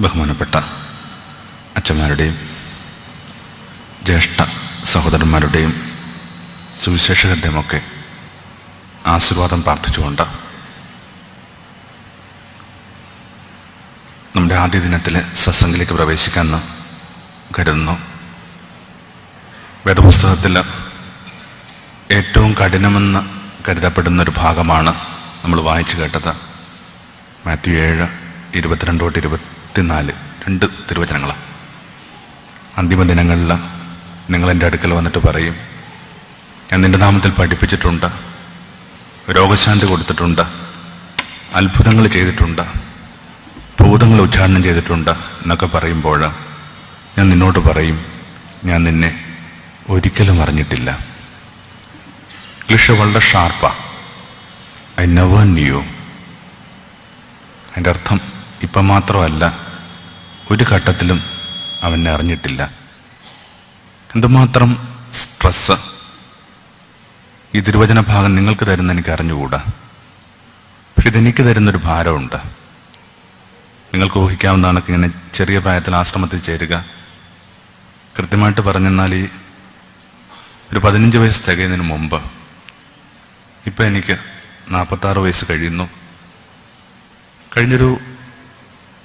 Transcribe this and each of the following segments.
ബഹുമാനപ്പെട്ട അച്ഛന്മാരുടെയും ജ്യേഷ്ഠ സഹോദരന്മാരുടെയും സുവിശേഷകരുടെയും ഒക്കെ ആശീർവാദം പ്രാർത്ഥിച്ചുകൊണ്ട് നമ്മുടെ ആദ്യ ദിനത്തിലെ സത്സംഗത്തിലേക്ക് പ്രവേശിക്കാമെന്ന് കരുതുന്നു. വേദപുസ്തകത്തിൽ ഏറ്റവും കഠിനമെന്ന് കരുതപ്പെടുന്നൊരു ഭാഗമാണ് നമ്മൾ വായിച്ചു കേട്ടത്. മാത്യു 7:22-24 2 തിരുവചനങ്ങളാണ്. അന്തിമ ദിനങ്ങളിൽ നിങ്ങളെൻ്റെ അടുക്കൽ വന്നിട്ട് പറയും, ഞാൻ നിൻ്റെ നാമത്തിൽ പഠിപ്പിച്ചിട്ടുണ്ട്, രോഗശാന്തി കൊടുത്തിട്ടുണ്ട്, അത്ഭുതങ്ങൾ ചെയ്തിട്ടുണ്ട്, ഭൂതങ്ങൾ ഉച്ചാരണം ചെയ്തിട്ടുണ്ട് എന്നൊക്കെ പറയുമ്പോൾ ഞാൻ നിന്നോട് പറയും, ഞാൻ നിന്നെ ഒരിക്കലും അറിഞ്ഞിട്ടില്ല. ഇംഗ്ലീഷ് വളരെ ഷാർപ്പാണ്. I never knew. അതിൻ്റെ അർത്ഥം ഇപ്പം മാത്രമല്ല, ഒരു ഘട്ടത്തിലും അവനെ അറിഞ്ഞിട്ടില്ല. എന്തുമാത്രം സ്ട്രെസ് ഈ തിരുവചന ഭാഗം നിങ്ങൾക്ക് തരുന്ന എനിക്ക് അറിഞ്ഞുകൂടാ. പക്ഷെ ഇതെനിക്ക് തരുന്നൊരു ഭാരമുണ്ട്. നിങ്ങൾക്ക് ഊഹിക്കാവുന്നതാണ്. ഇങ്ങനെ ചെറിയ പ്രായത്തിൽ ആശ്രമത്തിൽ ചേരുക, കൃത്യമായിട്ട് പറഞ്ഞെന്നാൽ ഈ ഒരു 15 വയസ്സ് തികയുന്നതിന് മുമ്പ്, ഇപ്പം എനിക്ക് 46 വയസ്സ് കഴിയുന്നു. കഴിഞ്ഞൊരു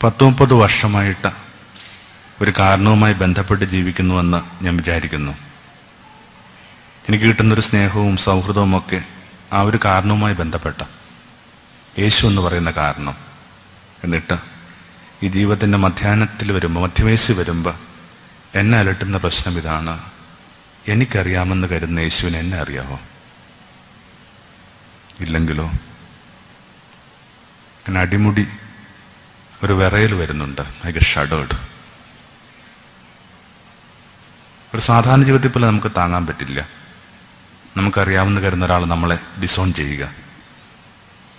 10-30 വർഷമായിട്ട് ഒരു കാരണവുമായി ബന്ധപ്പെട്ട് ജീവിക്കുന്നുവെന്ന് ഞാൻ വിചാരിക്കുന്നു. എനിക്ക് കിട്ടുന്നൊരു സ്നേഹവും സൗഹൃദവും ഒക്കെ ആ ഒരു കാരണവുമായി ബന്ധപ്പെട്ട യേശു എന്ന് പറയുന്ന കാരണം. എന്നിട്ട് ഈ ജീവിതത്തിൻ്റെ മധ്യവയസ്സിൽ വരുമ്പോൾ എന്നെ അലട്ടുന്ന പ്രശ്നം ഇതാണ്: എനിക്കറിയാമെന്ന് കരുതുന്ന യേശുവിനെ എന്നെ അറിയാമോ? ഇല്ലെങ്കിലോ? അങ്ങനെ അടിമുടി ഒരു വിറയൽ വരുന്നുണ്ട്. I get shuddered. ഒരു സാധാരണ ജീവിതത്തിൽ പോലെ നമുക്ക് താങ്ങാൻ പറ്റില്ല. നമുക്കറിയാമെന്ന് കരുതുന്ന ഒരാൾ നമ്മളെ ഡിസോൺ ചെയ്യുക.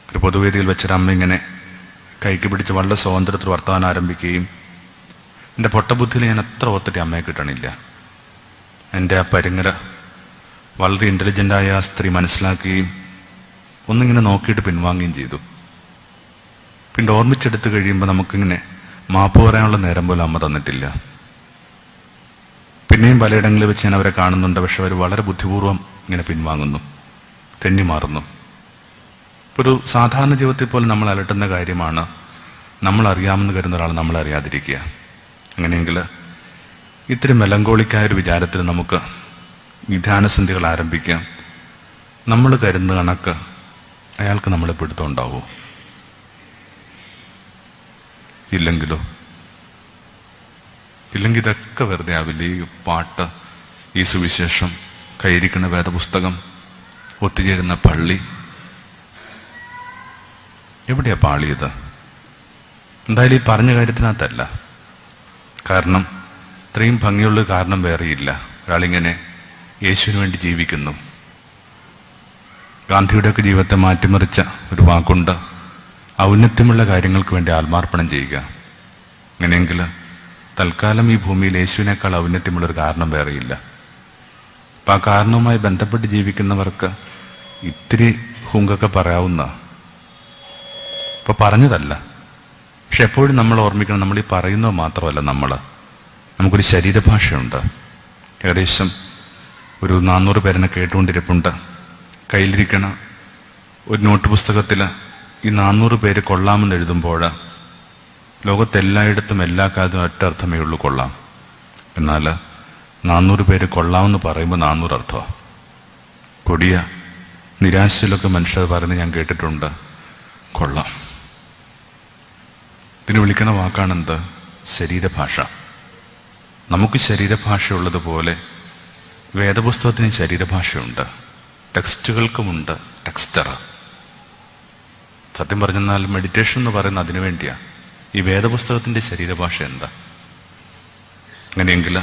ഒരു പൊതുവേദിയിൽ വെച്ചൊരമ്മ ഇങ്ങനെ കൈക്ക് പിടിച്ച് വളരെ സ്വാതന്ത്ര്യത്തിൽ വർത്തമാനം ആരംഭിക്കുകയും, എൻ്റെ പൊട്ടബുദ്ധിയിൽ ഞാൻ എത്ര ഓർത്തിട്ട് അമ്മയെ കിട്ടണില്ല. എൻ്റെ ആ പരിങ്ങര വളരെ ഇൻ്റലിജൻ്റായ ആ സ്ത്രീ മനസ്സിലാക്കുകയും ഒന്നിങ്ങനെ നോക്കിയിട്ട് പിൻവാങ്ങുകയും ചെയ്തു. പിന്നെ ഓർമ്മിച്ചെടുത്ത് കഴിയുമ്പോൾ നമുക്കിങ്ങനെ മാപ്പ് പറയാനുള്ള നേരം പോലും അമ്മ തന്നിട്ടില്ല. പിന്നെയും പലയിടങ്ങളിൽ വെച്ച് ഞാൻ അവരെ കാണുന്നുണ്ട്. പക്ഷെ അവർ വളരെ ബുദ്ധിപൂർവ്വം ഇങ്ങനെ പിൻവാങ്ങുന്നു, തെന്നി മാറുന്നു. ഒരു സാധാരണ ജീവിതത്തിൽ പോലും നമ്മൾ അലട്ടുന്ന കാര്യമാണ് നമ്മൾ അറിയാമെന്ന് കരുതുന്ന ഒരാൾ നമ്മളെ അറിയാതിരിക്കുക. അങ്ങനെയെങ്കിൽ ഇത്തിരി മെലങ്കോളിക്കായൊരു വിചാരത്തിൽ നമുക്ക് ഈ ധ്യാനസന്ധികൾ ആരംഭിക്കാം. നമ്മൾ കരുതുന്ന കണക്ക് അയാൾക്ക് നമ്മളെ പിടുത്തമുണ്ടാവോ? ഇല്ലെങ്കിൽ ഇതൊക്കെ വെറുതെ ആവില്ല. ഈ പാട്ട്, ഈ സുവിശേഷം, കയ്യിരിക്കുന്ന വേദപുസ്തകം, ഒത്തുചേരുന്ന പള്ളി, എവിടെയാ പാളിയത്? എന്തായാലും ഈ പറഞ്ഞ കാര്യത്തിനകത്തല്ല. കാരണം ഇത്രയും ഭംഗിയുള്ള കാരണം വേറെയില്ല. ഒരാളിങ്ങനെ യേശുവിന് വേണ്ടി ജീവിക്കുന്നു. ഗാന്ധിയുടെയൊക്കെ ജീവിതത്തെ മാറ്റിമറിച്ച ഒരു വാക്കുണ്ട്: ഔന്നത്യമുള്ള കാര്യങ്ങൾക്ക് വേണ്ടി ആത്മാർപ്പണം ചെയ്യുക. അങ്ങനെയെങ്കിൽ തൽക്കാലം ഈ ഭൂമിയിൽ യേശുവിനേക്കാൾ ഔന്നത്യമുള്ളൊരു കാരണം വേറെയില്ല. അപ്പം ആ കാരണവുമായി ബന്ധപ്പെട്ട് ജീവിക്കുന്നവർക്ക് ഇത്തിരി ഹുങ്കൊക്കെ പറയാവുന്ന, ഇപ്പം പറഞ്ഞതല്ല. പക്ഷെ എപ്പോഴും നമ്മൾ ഓർമ്മിക്കണം, നമ്മൾ ഈ പറയുന്നത് മാത്രമല്ല, നമുക്കൊരു ശരീരഭാഷയുണ്ട്. ഏകദേശം ഒരു 400 പേരെന്നെ കേട്ടുകൊണ്ടിരിപ്പുണ്ട്. കയ്യിലിരിക്കണ ഒരു നോട്ട് പുസ്തകത്തിൽ ഈ 400 പേര് കൊള്ളാമെന്ന് എഴുതുമ്പോൾ ലോകത്തെല്ലായിടത്തും എല്ലാ കാലത്തും ഒറ്റ അർത്ഥമേ ഉള്ളൂ, കൊള്ളാം. എന്നാൽ 400 പേര് കൊള്ളാമെന്ന് പറയുമ്പോൾ 400 അർത്ഥമാണ്. കൊടിയ നിരാശയിലൊക്കെ മനുഷ്യർ പറയുന്നത് ഞാൻ കേട്ടിട്ടുണ്ട്, കൊള്ളാം. ഇതിന് വിളിക്കണ വാക്കാണെന്ത്? ശരീരഭാഷ. നമുക്ക് ശരീരഭാഷ ഉള്ളതുപോലെ വേദപുസ്തകത്തിന് ശരീരഭാഷയുണ്ട്, ടെക്സ്റ്റുകൾക്കുമുണ്ട് ടെക്സ്റ്റർ. സത്യം പറഞ്ഞെന്നാൽ മെഡിറ്റേഷൻ എന്ന് പറയുന്നത് അതിനു വേണ്ടിയാണ്. ഈ വേദപുസ്തകത്തിൻ്റെ ശരീരഭാഷ എന്താ? അങ്ങനെയെങ്കിൽ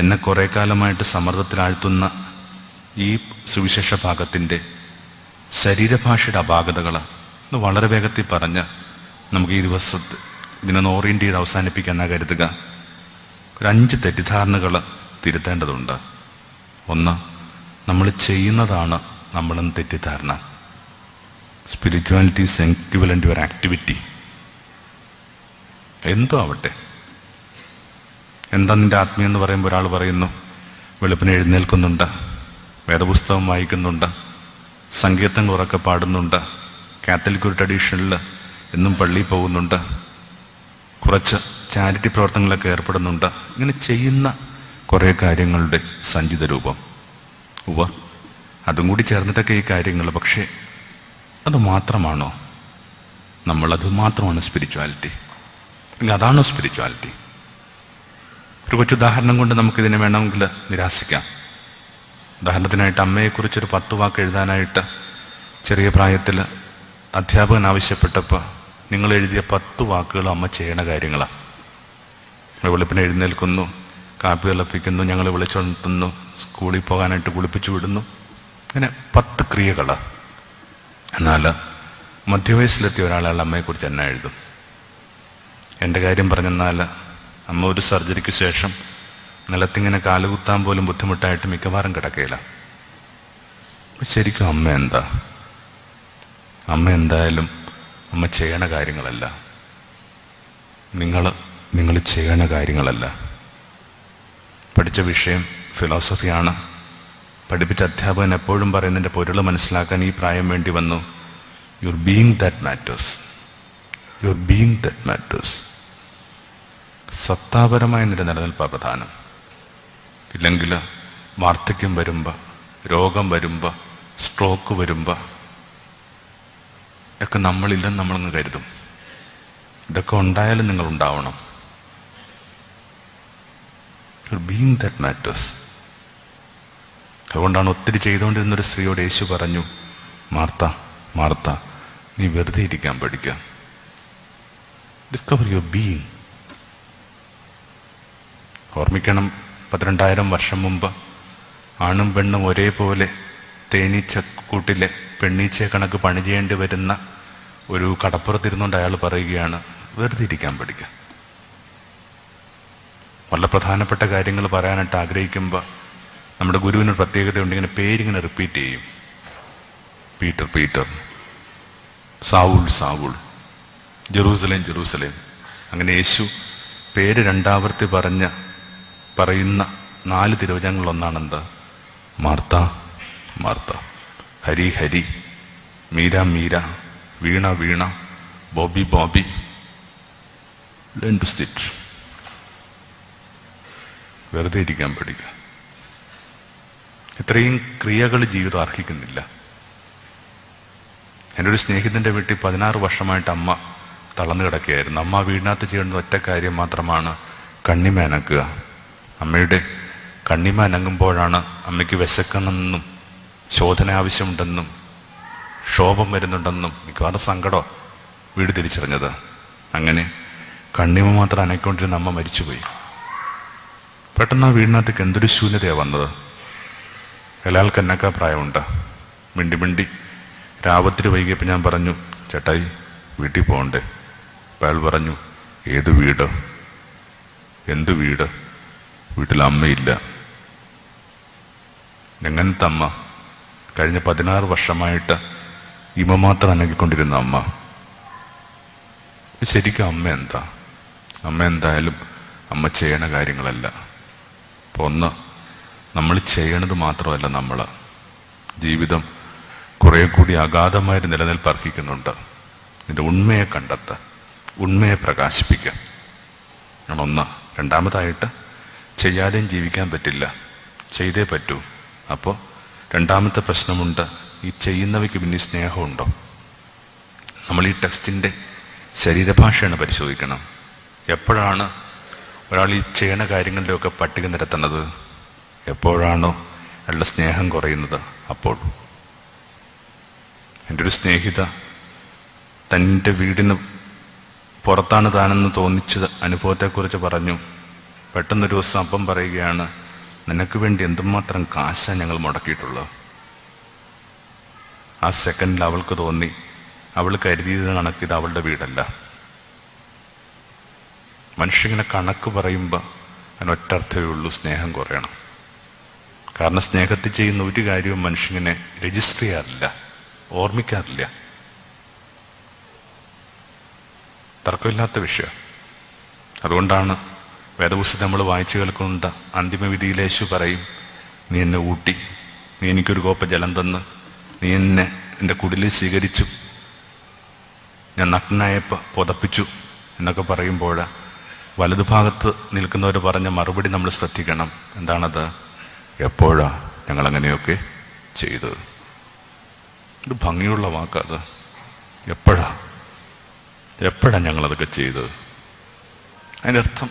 എന്നെ കുറേ കാലമായിട്ട് സമ്മർദ്ദത്തിലാഴ്ത്തുന്ന ഈ സുവിശേഷ ഭാഗത്തിൻ്റെ ശരീരഭാഷയുടെ അപാകതകൾ ഒന്ന് വളരെ വേഗത്തിൽ പറഞ്ഞ് നമുക്ക് ഈ ദിവസത്തെ ഇതിനൊന്ന് ഓറിയൻ്റ് ചെയ്ത് അവസാനിപ്പിക്കാനാണ് കരുതുക. ഒരു 5 തെറ്റിദ്ധാരണകൾ തിരുത്തേണ്ടതുണ്ട്. ഒന്ന്, നമ്മൾ ചെയ്യുന്നതാണ് നമ്മളെന്ന് തെറ്റിദ്ധാരണ. Spirituality is equivalent to activity. എന്തോ ആവട്ടെ. എന്താ നിന്റെ ആത്മീയം എന്ന് പറയുമ്പോൾ ഒരാൾ പറയുന്നു, വെളുപ്പിന് എഴുന്നേൽക്കുന്നുണ്ട്, വേദപുസ്തകം വായിക്കുന്നുണ്ട്, സങ്കീർത്തനങ്ങൾ ഉറക്കെ പാടുന്നുണ്ട്, കാത്തലിക് ഒരു ട്രഡീഷനിൽ എന്നും പള്ളിയിൽ പോകുന്നുണ്ട്, കുറച്ച് ചാരിറ്റി പ്രവർത്തനങ്ങളൊക്കെ ഏർപ്പെടുന്നുണ്ട്. ഇങ്ങനെ ചെയ്യുന്ന കുറേ കാര്യങ്ങളുടെ സഞ്ചിത രൂപം. അതും കൂടി ചേർന്നിട്ടൊക്കെ ഈ കാര്യങ്ങൾ. പക്ഷേ അത് മാത്രമാണോ? നമ്മളത് മാത്രമാണ് സ്പിരിച്വാലിറ്റി? അതാണോ സ്പിരിച്വാലിറ്റി? ഒരു കൊച്ചുദാഹരണം കൊണ്ട് നമുക്കിതിനെ വേണമെങ്കിൽ നിരാശിക്കാം. ഉദാഹരണത്തിനായിട്ട് അമ്മയെക്കുറിച്ചൊരു 10 വാക്ക് എഴുതാനായിട്ട് ചെറിയ പ്രായത്തിൽ അധ്യാപകൻ ആവശ്യപ്പെട്ടപ്പോൾ നിങ്ങൾ എഴുതിയ 10 വാക്കുകൾ അമ്മ ചെയ്യണ കാര്യങ്ങളാണ്. വെളുപ്പിന് എഴുന്നേൽക്കുന്നു, കാപ്പി തിളപ്പിക്കുന്നു, ഞങ്ങൾ വിളിച്ചുണർത്തുന്നു, സ്കൂളിൽ പോകാനായിട്ട് കുളിപ്പിച്ചു വിടുന്നു, ഇങ്ങനെ 10 ക്രിയകളാണ്. എന്നാൽ മധ്യവയസ്സിലെത്തിയ ഒരാളാൾ അമ്മയെക്കുറിച്ച് എന്നാ എഴുതും? എൻ്റെ കാര്യം പറഞ്ഞെന്നാൽ അമ്മ ഒരു സർജറിക്ക് ശേഷം നിലത്തിങ്ങനെ കാലുകുത്താൻ പോലും ബുദ്ധിമുട്ടായിട്ട് മിക്കവാറും കിടക്കയില്ല. ശരിക്കും അമ്മ എന്താ? അമ്മ എന്തായാലും അമ്മ ചെയ്യണ കാര്യങ്ങളല്ല, നിങ്ങൾ ചെയ്യണ കാര്യങ്ങളല്ല. പഠിച്ച വിഷയം ഫിലോസഫിയാണ്. പഠിപ്പിച്ച അധ്യാപകൻ എപ്പോഴും പറയുന്നതിൻ്റെ പൊരുൾ മനസ്സിലാക്കാൻ ഈ പ്രായം വേണ്ടി വന്നു. Your being that matters, your being that matters. സത്താപരമായ നിലനിൽപ്പാണ് പ്രധാനം. ഇല്ലെങ്കിൽ വാർദ്ധക്യം വരുമ്പോൾ, രോഗം വരുമ്പോൾ, സ്ട്രോക്ക് വരുമ്പോൾ ഒക്കെ നമ്മളില്ലെന്ന് നമ്മളങ്ങ് കരുതും. ഇതൊക്കെ ഉണ്ടായാലും നിങ്ങൾ ഉണ്ടാവണം. Being that matters. അതുകൊണ്ടാണ് ഒത്തിരി ചെയ്തുകൊണ്ടിരുന്നൊരു സ്ത്രീയോട് യേശു പറഞ്ഞു, മാർത്ത മാർത്ത, നീ വെറുതെ ഇരിക്കാൻ പഠിക്കുക. Discover your being. ഓർമ്മിക്കണം, 12,000 വർഷം മുമ്പ് ആണും പെണ്ണും ഒരേപോലെ തേനീച്ച കൂട്ടിലെ പെണ്ണീച്ചയെ കണക്ക് പണി ചെയ്യേണ്ടി വരുന്ന ഒരു കടപ്പുറത്തിരുന്നുകൊണ്ട് അയാൾ പറയുകയാണ്, വെറുതെ ഇരിക്കാൻ പഠിക്കുക. വളരെ പ്രധാനപ്പെട്ട കാര്യങ്ങൾ പറയാനായിട്ട് ആഗ്രഹിക്കുമ്പോൾ നമ്മുടെ ഗുരുവിനൊരു പ്രത്യേകതയുണ്ട്. ഇങ്ങനെ പേരിങ്ങനെ റിപ്പീറ്റ് ചെയ്യും. Peter Peter, Saul Saul, Jerusalem Jerusalem. അങ്ങനെ യേശു പേര് 2 ആവർത്തി പറയുന്ന 4 തിരുവചനങ്ങളൊന്നാണെന്ത്? Martha Martha, Hari Hari, Meera Meera, Veena Veena, Bobby Bobby. Learn to sit. വെറുതെ ഇരിക്കാൻ പഠിക്കുക. ഇത്രയും ക്രിയകൾ ജീവിതം അർഹിക്കുന്നില്ല. എൻ്റെ ഒരു സ്നേഹിതൻ്റെ വീട്ടിൽ 16 വർഷമായിട്ട് അമ്മ തളർന്നു കിടക്കുകയായിരുന്നു. അമ്മ വീടിനകത്ത് ചെയ്യേണ്ട ഒറ്റ കാര്യം മാത്രമാണ് കണ്ണിമ അനക്കുക. അമ്മയുടെ കണ്ണിമ അനങ്ങുമ്പോഴാണ് അമ്മയ്ക്ക് വിശക്കണമെന്നും ശോധന ആവശ്യമുണ്ടെന്നും ക്ഷോഭം വരുന്നുണ്ടെന്നും മിക്കവാറും സങ്കടം വീട് തിരിച്ചറിഞ്ഞത്. അങ്ങനെ കണ്ണിമ മാത്രം അനക്കൊണ്ടിരുന്ന അമ്മ മരിച്ചുപോയി. പെട്ടെന്ന് ആ വീടിനകത്തേക്ക് എന്തൊരു ശൂന്യതയാണ് വന്നത്. എല്ലാവർക്കും എന്നൊക്കെ പ്രായമുണ്ട്. മിണ്ടി മിണ്ടി രാവത്തിന് വൈകിയപ്പോൾ ഞാൻ പറഞ്ഞു, ചേട്ടായി വീട്ടിൽ പോകണ്ടേ? അയാൾ പറഞ്ഞു, ഏത് വീട്? എന്ത് വീട്? വീട്ടിൽ അമ്മയില്ല. എങ്ങനത്തെ അമ്മ? കഴിഞ്ഞ 16 വർഷമായിട്ട് ഇമ മാത്രം അനങ്ങിക്കൊണ്ടിരുന്ന അമ്മ. ശരിക്കും അമ്മ എന്താ? അമ്മ എന്തായാലും അമ്മ ചെയ്യണ കാര്യങ്ങളല്ല. അപ്പോൾ ഒന്ന്, നമ്മൾ ചെയ്യണത് മാത്രമല്ല, നമ്മൾ ജീവിതം കുറെ കൂടി അഗാധമായിട്ട് നിലനിൽപ്പ് അർഹിക്കുന്നുണ്ട്. ഇതിൻ്റെ ഉണ്മയെ കണ്ടെത്തുക, ഉണ്മയെ പ്രകാശിപ്പിക്കുക. ഒന്ന്. രണ്ടാമതായിട്ട്, ചെയ്യാതെയും ജീവിക്കാൻ പറ്റില്ല, ചെയ്തേ പറ്റൂ. അപ്പോൾ രണ്ടാമത്തെ പ്രശ്നമുണ്ട്, ഈ ചെയ്യുന്നവയ്ക്ക് പിന്നെ സ്നേഹമുണ്ടോ? നമ്മൾ ഈ ടെക്സ്റ്റിൻ്റെ ശരീരഭാഷയാണ് പരിശോധിക്കണം. എപ്പോഴാണ് ഒരാൾ ഈ ചെയ്യണ കാര്യങ്ങളിലൊക്കെ പട്ടിക നിരത്തുന്നത്? എപ്പോഴാണോ അയാളുടെ സ്നേഹം കുറയുന്നത് അപ്പോൾ. എൻ്റെ ഒരു സ്നേഹിത തൻ്റെ വീടിന് പുറത്താണ് താനെന്ന് തോന്നിച്ച അനുഭവത്തെക്കുറിച്ച് പറഞ്ഞു. പെട്ടെന്നൊരു ദിവസം അപ്പം പറയുകയാണ്, നിനക്ക് വേണ്ടി എന്തുമാത്രം കാശാണ് ഞങ്ങൾ മുടക്കിയിട്ടുള്ളത്. ആ സെക്കൻഡിൽ അവൾക്ക് തോന്നി, അവൾ കരുതിയത് കണക്കിത് അവളുടെ വീടല്ല. മനുഷ്യങ്ങനെ കണക്ക് പറയുമ്പോൾ അതിനൊറ്റർത്ഥമേ ഉള്ളൂ, സ്നേഹം കുറയണം. കാരണം സ്നേഹത്തിൽ ചെയ്യുന്ന ഒരു കാര്യവും മനുഷ്യനെ രജിസ്റ്റർ ചെയ്യാറില്ല, ഓർമ്മിക്കാറില്ല. തർക്കമില്ലാത്ത വിഷയം. അതുകൊണ്ടാണ് വേദപുസ്തകം നമ്മൾ വായിച്ചു കേൾക്കുന്നുണ്ട്. അന്തിമവിധിയിൽ യേശു പറയും, നീ എന്നെ ഊട്ടി, നീ എനിക്കൊരു കോപ്പ ജലം തന്ന്, നീ എന്നെ എൻ്റെ കുടിലിൽ സ്വീകരിച്ചു, ഞാൻ നഗ്നനായപ്പോൾ പുതപ്പിച്ചു എന്നൊക്കെ പറയുമ്പോൾ വലതുഭാഗത്ത് നിൽക്കുന്നവർ പറഞ്ഞ മറുപടി നമ്മൾ ശ്രദ്ധിക്കണം. എന്താണത്? എപ്പോഴാ ഞങ്ങളങ്ങനെയൊക്കെ ചെയ്തത്? ഇത് ഭംഗിയുള്ള വാക്കത്. എപ്പോഴാ ഞങ്ങളതൊക്കെ ചെയ്തത്? അതിൻ്റെ അർത്ഥം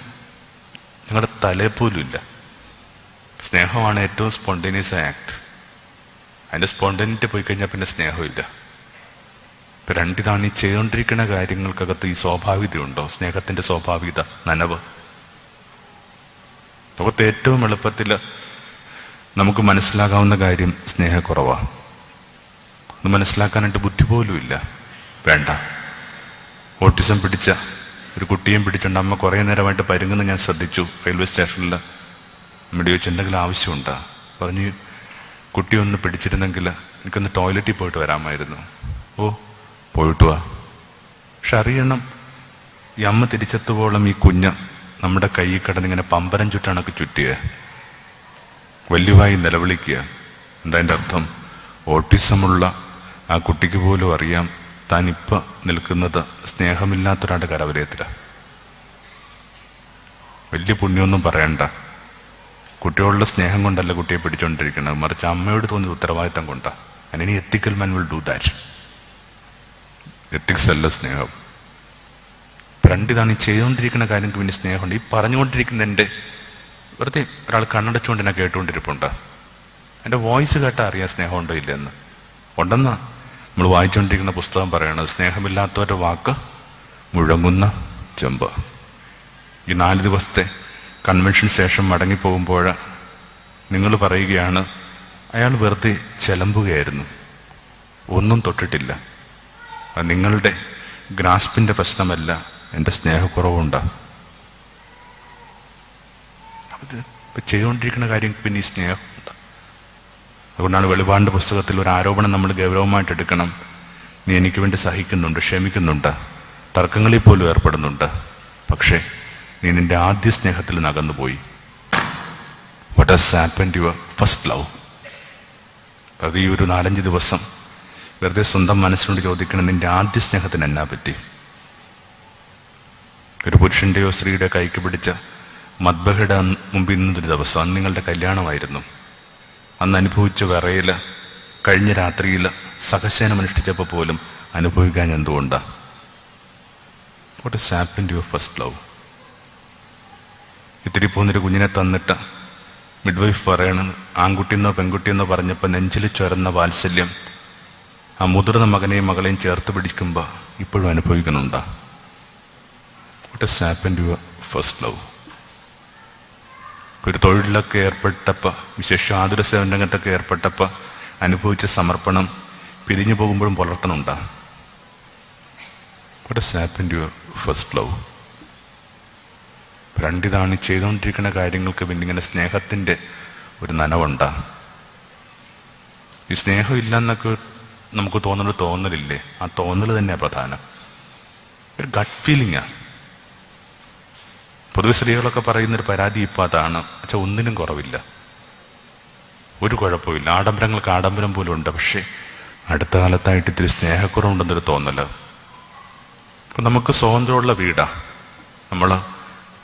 ഞങ്ങളുടെ തലയെപ്പോലും ഇല്ല. സ്നേഹമാണ് ഏറ്റവും സ്പോണ്ടേനിയസ് ആക്ട്. അതിൻ്റെ സ്പോണ്ടേനിറ്റി പോയി കഴിഞ്ഞാൽ പിന്നെ സ്നേഹമില്ല. ഇപ്പം രണ്ടിതാണ് ഈ ചെയ്തുകൊണ്ടിരിക്കുന്ന കാര്യങ്ങൾക്കകത്ത് ഈ സ്വാഭാവികതയുണ്ടോ? സ്നേഹത്തിൻ്റെ സ്വാഭാവികത, നനവ്. ലോകത്ത് ഏറ്റവും എളുപ്പത്തിൽ നമുക്ക് മനസ്സിലാകാവുന്ന കാര്യം സ്നേഹക്കുറവാണ്. അത് മനസ്സിലാക്കാനായിട്ട് ബുദ്ധി പോലും ഇല്ല. വേണ്ട. ഓട്ടിസം പിടിച്ച ഒരു കുട്ടിയും പിടിച്ചുകൊണ്ട് അമ്മ കുറേ നേരമായിട്ട് പരുങ്ങുന്ന ഞാൻ ശ്രദ്ധിച്ചു. റെയിൽവേ സ്റ്റേഷനിൽ അമ്മയോട് ചോദിച്ചു, എന്തെങ്കിലും ആവശ്യമുണ്ടോ? പറഞ്ഞു, കുട്ടിയൊന്ന് പിടിച്ചിരുന്നെങ്കിൽ എനിക്കൊന്ന് ടോയ്ലറ്റിൽ പോയിട്ട് വരാമായിരുന്നു. ഓ, പോയിട്ട് വാ. പക്ഷെ അറിയണം, ഈ അമ്മ തിരിച്ചെത്തുവോളം ഈ കുഞ്ഞ് നമ്മുടെ കയ്യിൽ കിടന്നിങ്ങനെ പമ്പരം ചുറ്റാണൊക്കെ ചുറ്റിയ വലിയവായി നിലവിളിക്കുക. എന്താ എൻ്റെ അർത്ഥം? ഓട്ടിസമുള്ള ആ കുട്ടിക്ക് പോലും അറിയാം താൻ ഇപ്പം നിൽക്കുന്നത് സ്നേഹമില്ലാത്തൊരാളുടെ കരവലയത്തിലാണ്. വലിയ പുണ്യമൊന്നും പറയണ്ട. കുട്ടിയോടുള്ള സ്നേഹം കൊണ്ടല്ല കുട്ടിയെ പിടിച്ചുകൊണ്ടിരിക്കുന്നത്, മറിച്ച് അമ്മയോട് തോന്നിയ ഉത്തരവാദിത്തം കൊണ്ടാണ്. അതിന് ethical man will do that. Ethics അല്ല സ്നേഹം. രണ്ടിതാണ് ഈ ചെയ്തുകൊണ്ടിരിക്കുന്ന കാര്യങ്ങൾക്ക് പിന്നെ സ്നേഹമുണ്ട്. ഈ പറഞ്ഞുകൊണ്ടിരിക്കുന്ന എൻ്റെ വെറുതെ ഒരാൾ കണ്ണടച്ചുകൊണ്ട് എന്നെ കേട്ടുകൊണ്ടിരിപ്പുണ്ട്. എൻ്റെ വോയിസ് കേട്ടാൽ അറിയാം സ്നേഹമുണ്ടോ ഇല്ലെന്ന്. ഉണ്ടെന്നാ നമ്മൾ വായിച്ചുകൊണ്ടിരിക്കുന്ന പുസ്തകം പറയണത്. സ്നേഹമില്ലാത്തവരുടെ വാക്ക് മുഴങ്ങുന്ന ചെമ്പ്. ഈ 4 ദിവസത്തെ കൺവെൻഷൻ ശേഷം മടങ്ങിപ്പോകുമ്പോൾ നിങ്ങൾ പറയുകയാണ്, അയാൾ വെറുതെ ചെലമ്പുകയായിരുന്നു, ഒന്നും തൊട്ടിട്ടില്ല. അത് നിങ്ങളുടെ ഗ്രാസ്പിൻ്റെ പ്രശ്നമല്ല, എൻ്റെ സ്നേഹക്കുറവുണ്ട്. അത് ഇപ്പം ചെയ്തുകൊണ്ടിരിക്കുന്ന കാര്യം പിന്നെ ഈ സ്നേഹമുണ്ട്. അതുകൊണ്ടാണ് വെളിപാടിൻ്റെ പുസ്തകത്തിൽ ഒരു ആരോപണം നമ്മൾ ഗൗരവമായിട്ട് എടുക്കണം. നീ എനിക്ക് വേണ്ടി സഹിക്കുന്നുണ്ട്, ക്ഷമിക്കുന്നുണ്ട്, തർക്കങ്ങളിൽ പോലും ഏർപ്പെടുന്നുണ്ട്, പക്ഷേ നീ നിന്റെ ആദ്യ സ്നേഹത്തിൽ നകന്നുപോയി. What has happened your first love? അത് ഈ ഒരു 4-5 ദിവസം വെറുതെ സ്വന്തം മനസ്സിനോട് ചോദിക്കണം, നിന്റെ ആദ്യ സ്നേഹത്തിന് എന്നാ പറ്റി? ഒരു പുരുഷൻ്റെയോ സ്ത്രീയുടെ കൈക്ക് പിടിച്ച മദ്ബഹയുടെ മുമ്പിൽ നിന്നൊരു ദിവസം, അന്ന് നിങ്ങളുടെ കല്യാണമായിരുന്നു. അന്ന് അനുഭവിച്ച വിറയിൽ കഴിഞ്ഞ രാത്രിയിൽ സഹശയനം അനുഷ്ഠിച്ചപ്പോൾ പോലും അനുഭവിക്കാൻ എന്തുകൊണ്ടാണ്? What has happened your first love? ഇത്തിരി പോകുന്നൊരു കുഞ്ഞിനെ തന്നിട്ട് മിഡ്വൈഫ് പറയണത്, ആൺകുട്ടിയെന്നോ പെൺകുട്ടിയെന്നോ പറഞ്ഞപ്പോൾ നെഞ്ചിൽ ചൊരന്ന വാത്സല്യം ആ മുതിർന്ന മകനെയും മകളെയും ചേർത്ത് പിടിക്കുമ്പോൾ ഇപ്പോഴും അനുഭവിക്കുന്നുണ്ടോ? What has happened your first love? ഒരു തൊഴിലൊക്കെ ഏർപ്പെട്ടപ്പോൾ, വിശേഷം ആതുര സേവന രംഗത്തൊക്കെ ഏർപ്പെട്ടപ്പോൾ അനുഭവിച്ച സമർപ്പണം പിരിഞ്ഞു പോകുമ്പോഴും പുലർത്തണുണ്ടോ? What has happened your first love? രണ്ടിതാണ് ചെയ്തുകൊണ്ടിരിക്കുന്ന കാര്യങ്ങൾക്ക് പിന്നെ ഇങ്ങനെ സ്നേഹത്തിൻ്റെ ഒരു നനവുണ്ടാ? ഈ സ്നേഹം ഇല്ലെന്നൊക്കെ നമുക്ക് തോന്നലില്ലേ? ആ തോന്നൽ തന്നെയാണ് പ്രധാനം. ഒരു ഗട്ട് ഫീലിംഗാണ്. പൊതുവെ സ്ത്രീകളൊക്കെ പറയുന്നൊരു പരാതി ഇപ്പം അതാണ്. പക്ഷെ ഒന്നിനും കുറവില്ല, ഒരു കുഴപ്പമില്ല. ആഡംബരങ്ങൾക്ക് ആഡംബരം പോലും ഉണ്ട്, പക്ഷേ അടുത്ത കാലത്തായിട്ട് ഇത്തിരി സ്നേഹക്കുറവുണ്ടെന്നൊരു തോന്നല്. അപ്പം നമുക്ക് സ്വാതന്ത്ര്യമുള്ള വീടാ, നമ്മൾ